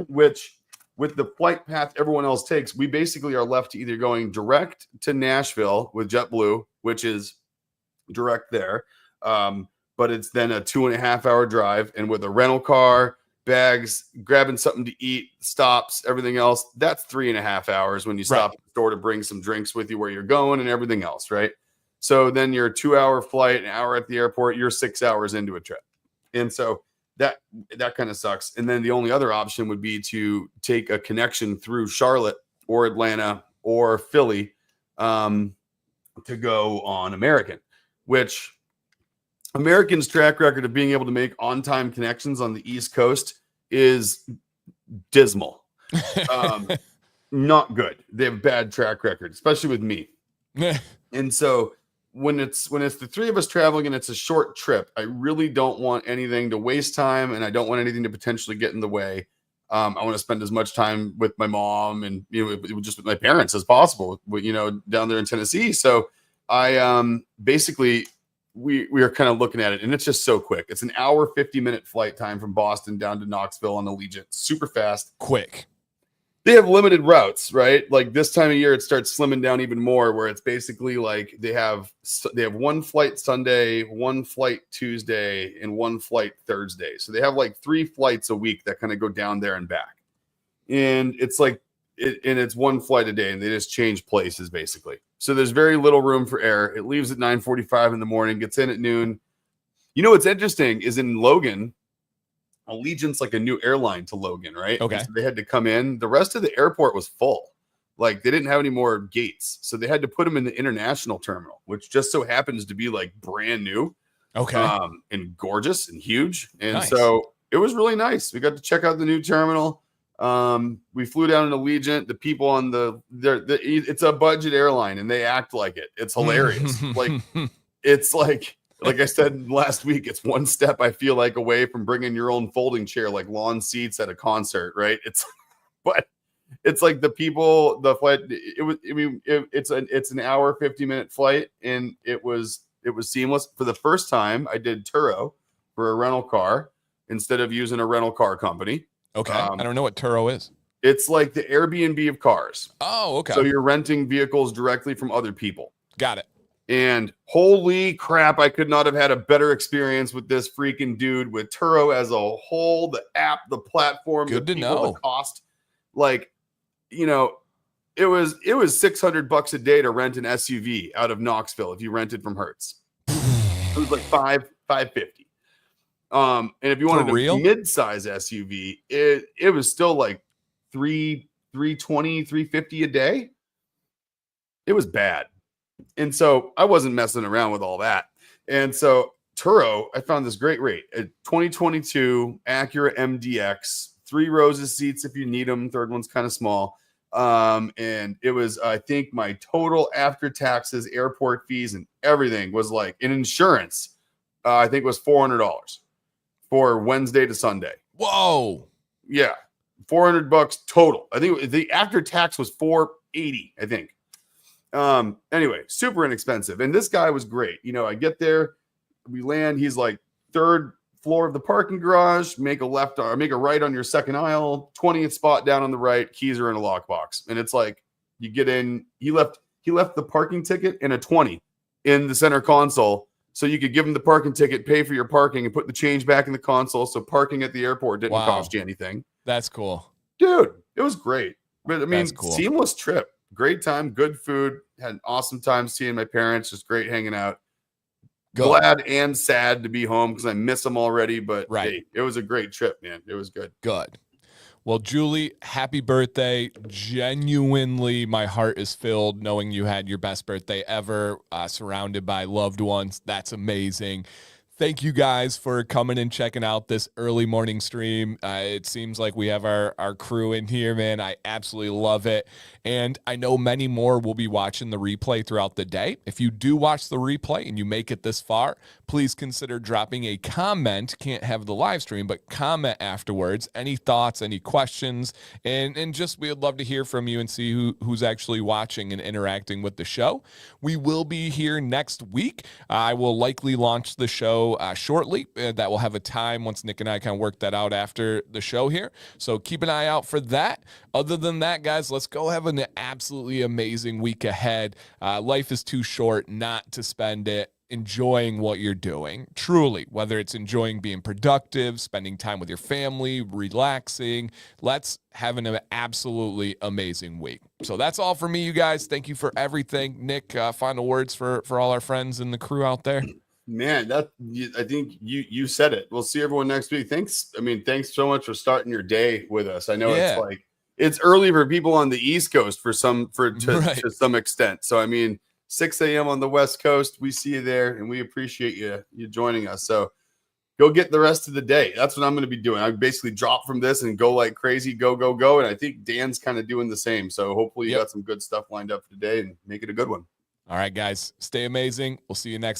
Which, with the flight path everyone else takes, we basically are left to either going direct to Nashville with JetBlue, which is direct there, but it's then a 2.5-hour drive, and with a rental car, bags, grabbing something to eat, stops, everything else, that's 3.5 hours when you stop at the store to bring some drinks with you where you're going and everything else, right? So then your 2-hour flight, an hour at the airport, you're 6 hours into a trip. And so that kind of sucks. And then the only other option would be to take a connection through Charlotte or Atlanta or Philly to go on American, which American's track record of being able to make on-time connections on the East Coast is dismal. Not good. They have a bad track record, especially with me. And so when it's the three of us traveling and it's a short trip, I really don't want anything to waste time, and I don't want anything to potentially get in the way. I want to spend as much time with my mom and just with my parents as possible, down there in Tennessee. So I basically we are kind of looking at it, and it's just so quick. It's an hour 50-minute flight time from Boston down to Knoxville on Allegiant. Super fast, quick. They have limited routes, right? Like this time of year, it starts slimming down even more, where it's basically like they have one flight Sunday, one flight Tuesday, and one flight Thursday. So they have like 3 flights a week that kind of go down there and back. And it's like, it's one flight a day, and they just change places basically. So there's very little room for error. It leaves at 9:45 in the morning, gets in at noon. What's interesting is in Logan, Allegiant's like a new airline to Logan, right? Okay. So they had to come in. The rest of the airport was full. Like they didn't have any more gates. So they had to put them in the international terminal, which just so happens to be like brand new. Okay. And gorgeous and huge. And Nice. So it was really nice. We got to check out the new terminal. We flew down in Allegiant. The people on it's a budget airline, and they act like it. It's hilarious. It's like I said last week, it's one step I feel like away from bringing your own folding chair, like lawn seats at a concert, right? But it's like the people, the flight. It's an hour 50-minute flight, and it was seamless. For the first time, I did Turo for a rental car instead of using a rental car company. Okay. I don't know what Turo is. It's like the Airbnb of cars. Oh, okay. So you're renting vehicles directly from other people. Got it. And holy crap, I could not have had a better experience with this freaking dude, with Turo as a whole, the app, the platform, Good the to people, know. the cost. Like, it was $600 a day to rent an SUV out of Knoxville if you rented from Hertz. It was like $550. And if you wanted a mid-size SUV, it was still like $320, $350 a day. It was bad. And so I wasn't messing around with all that. And so Turo, I found this great rate. A 2022 Acura MDX, 3 rows of seats if you need them. Third one's kind of small. And it was, I think my total after taxes, airport fees, and everything was like, in insurance, I think it was $400 for Wednesday to Sunday. Whoa. Yeah. $400 total. I think the after tax was $480, I think. Anyway, super inexpensive. And this guy was great. I get there, we land, he's like 3rd floor of the parking garage, make a left or make a right on your second aisle, 20th spot down on the right, keys are in a lockbox. And it's like, you get in, he left the parking ticket and a 20 in the center console so you could give them the parking ticket, pay for your parking, and put the change back in the console. So parking at the airport didn't cost you anything. That's cool. Dude, it was great. But I mean, cool. Seamless trip. Great time, good food. Had an awesome time seeing my parents. Just great hanging out. Good. Glad and sad to be home because I miss them already. But right. Hey, it was a great trip, man. It was good. Good. Well, Julie, happy birthday. Genuinely, my heart is filled knowing you had your best birthday ever, surrounded by loved ones. That's amazing. Thank you guys for coming and checking out this early morning stream. It seems like we have our crew in here, man. I absolutely love it. And I know many more will be watching the replay throughout the day. If you do watch the replay and you make it this far, please consider dropping a comment. Can't have the live stream, but comment afterwards. Any thoughts, any questions, and just we would love to hear from you and see who's actually watching and interacting with the show. We will be here next week. I will likely launch the show shortly. That will have a time once Nick and I kind of work that out after the show here. So keep an eye out for that. Other than that, guys, let's go have an absolutely amazing week ahead. Life is too short not to spend it enjoying what you're doing, truly, whether it's enjoying being productive, spending time with your family, relaxing. Let's have an absolutely amazing week. So that's all for me, you guys. Thank you for everything. Nick, final words for all our friends and the crew out there. Man, I think you said it. We'll see everyone next week. Thanks so much for starting your day with us. I know it's early for people on the East Coast to some extent. So I mean, 6 a.m. on the West Coast, we see you there, and we appreciate you joining us. So go get the rest of the day. That's what I'm going to be doing. I basically drop from this and go like crazy, go. And I think Dan's kind of doing the same. So hopefully you got some good stuff lined up for today and make it a good one. All right, guys, stay amazing. We'll see you next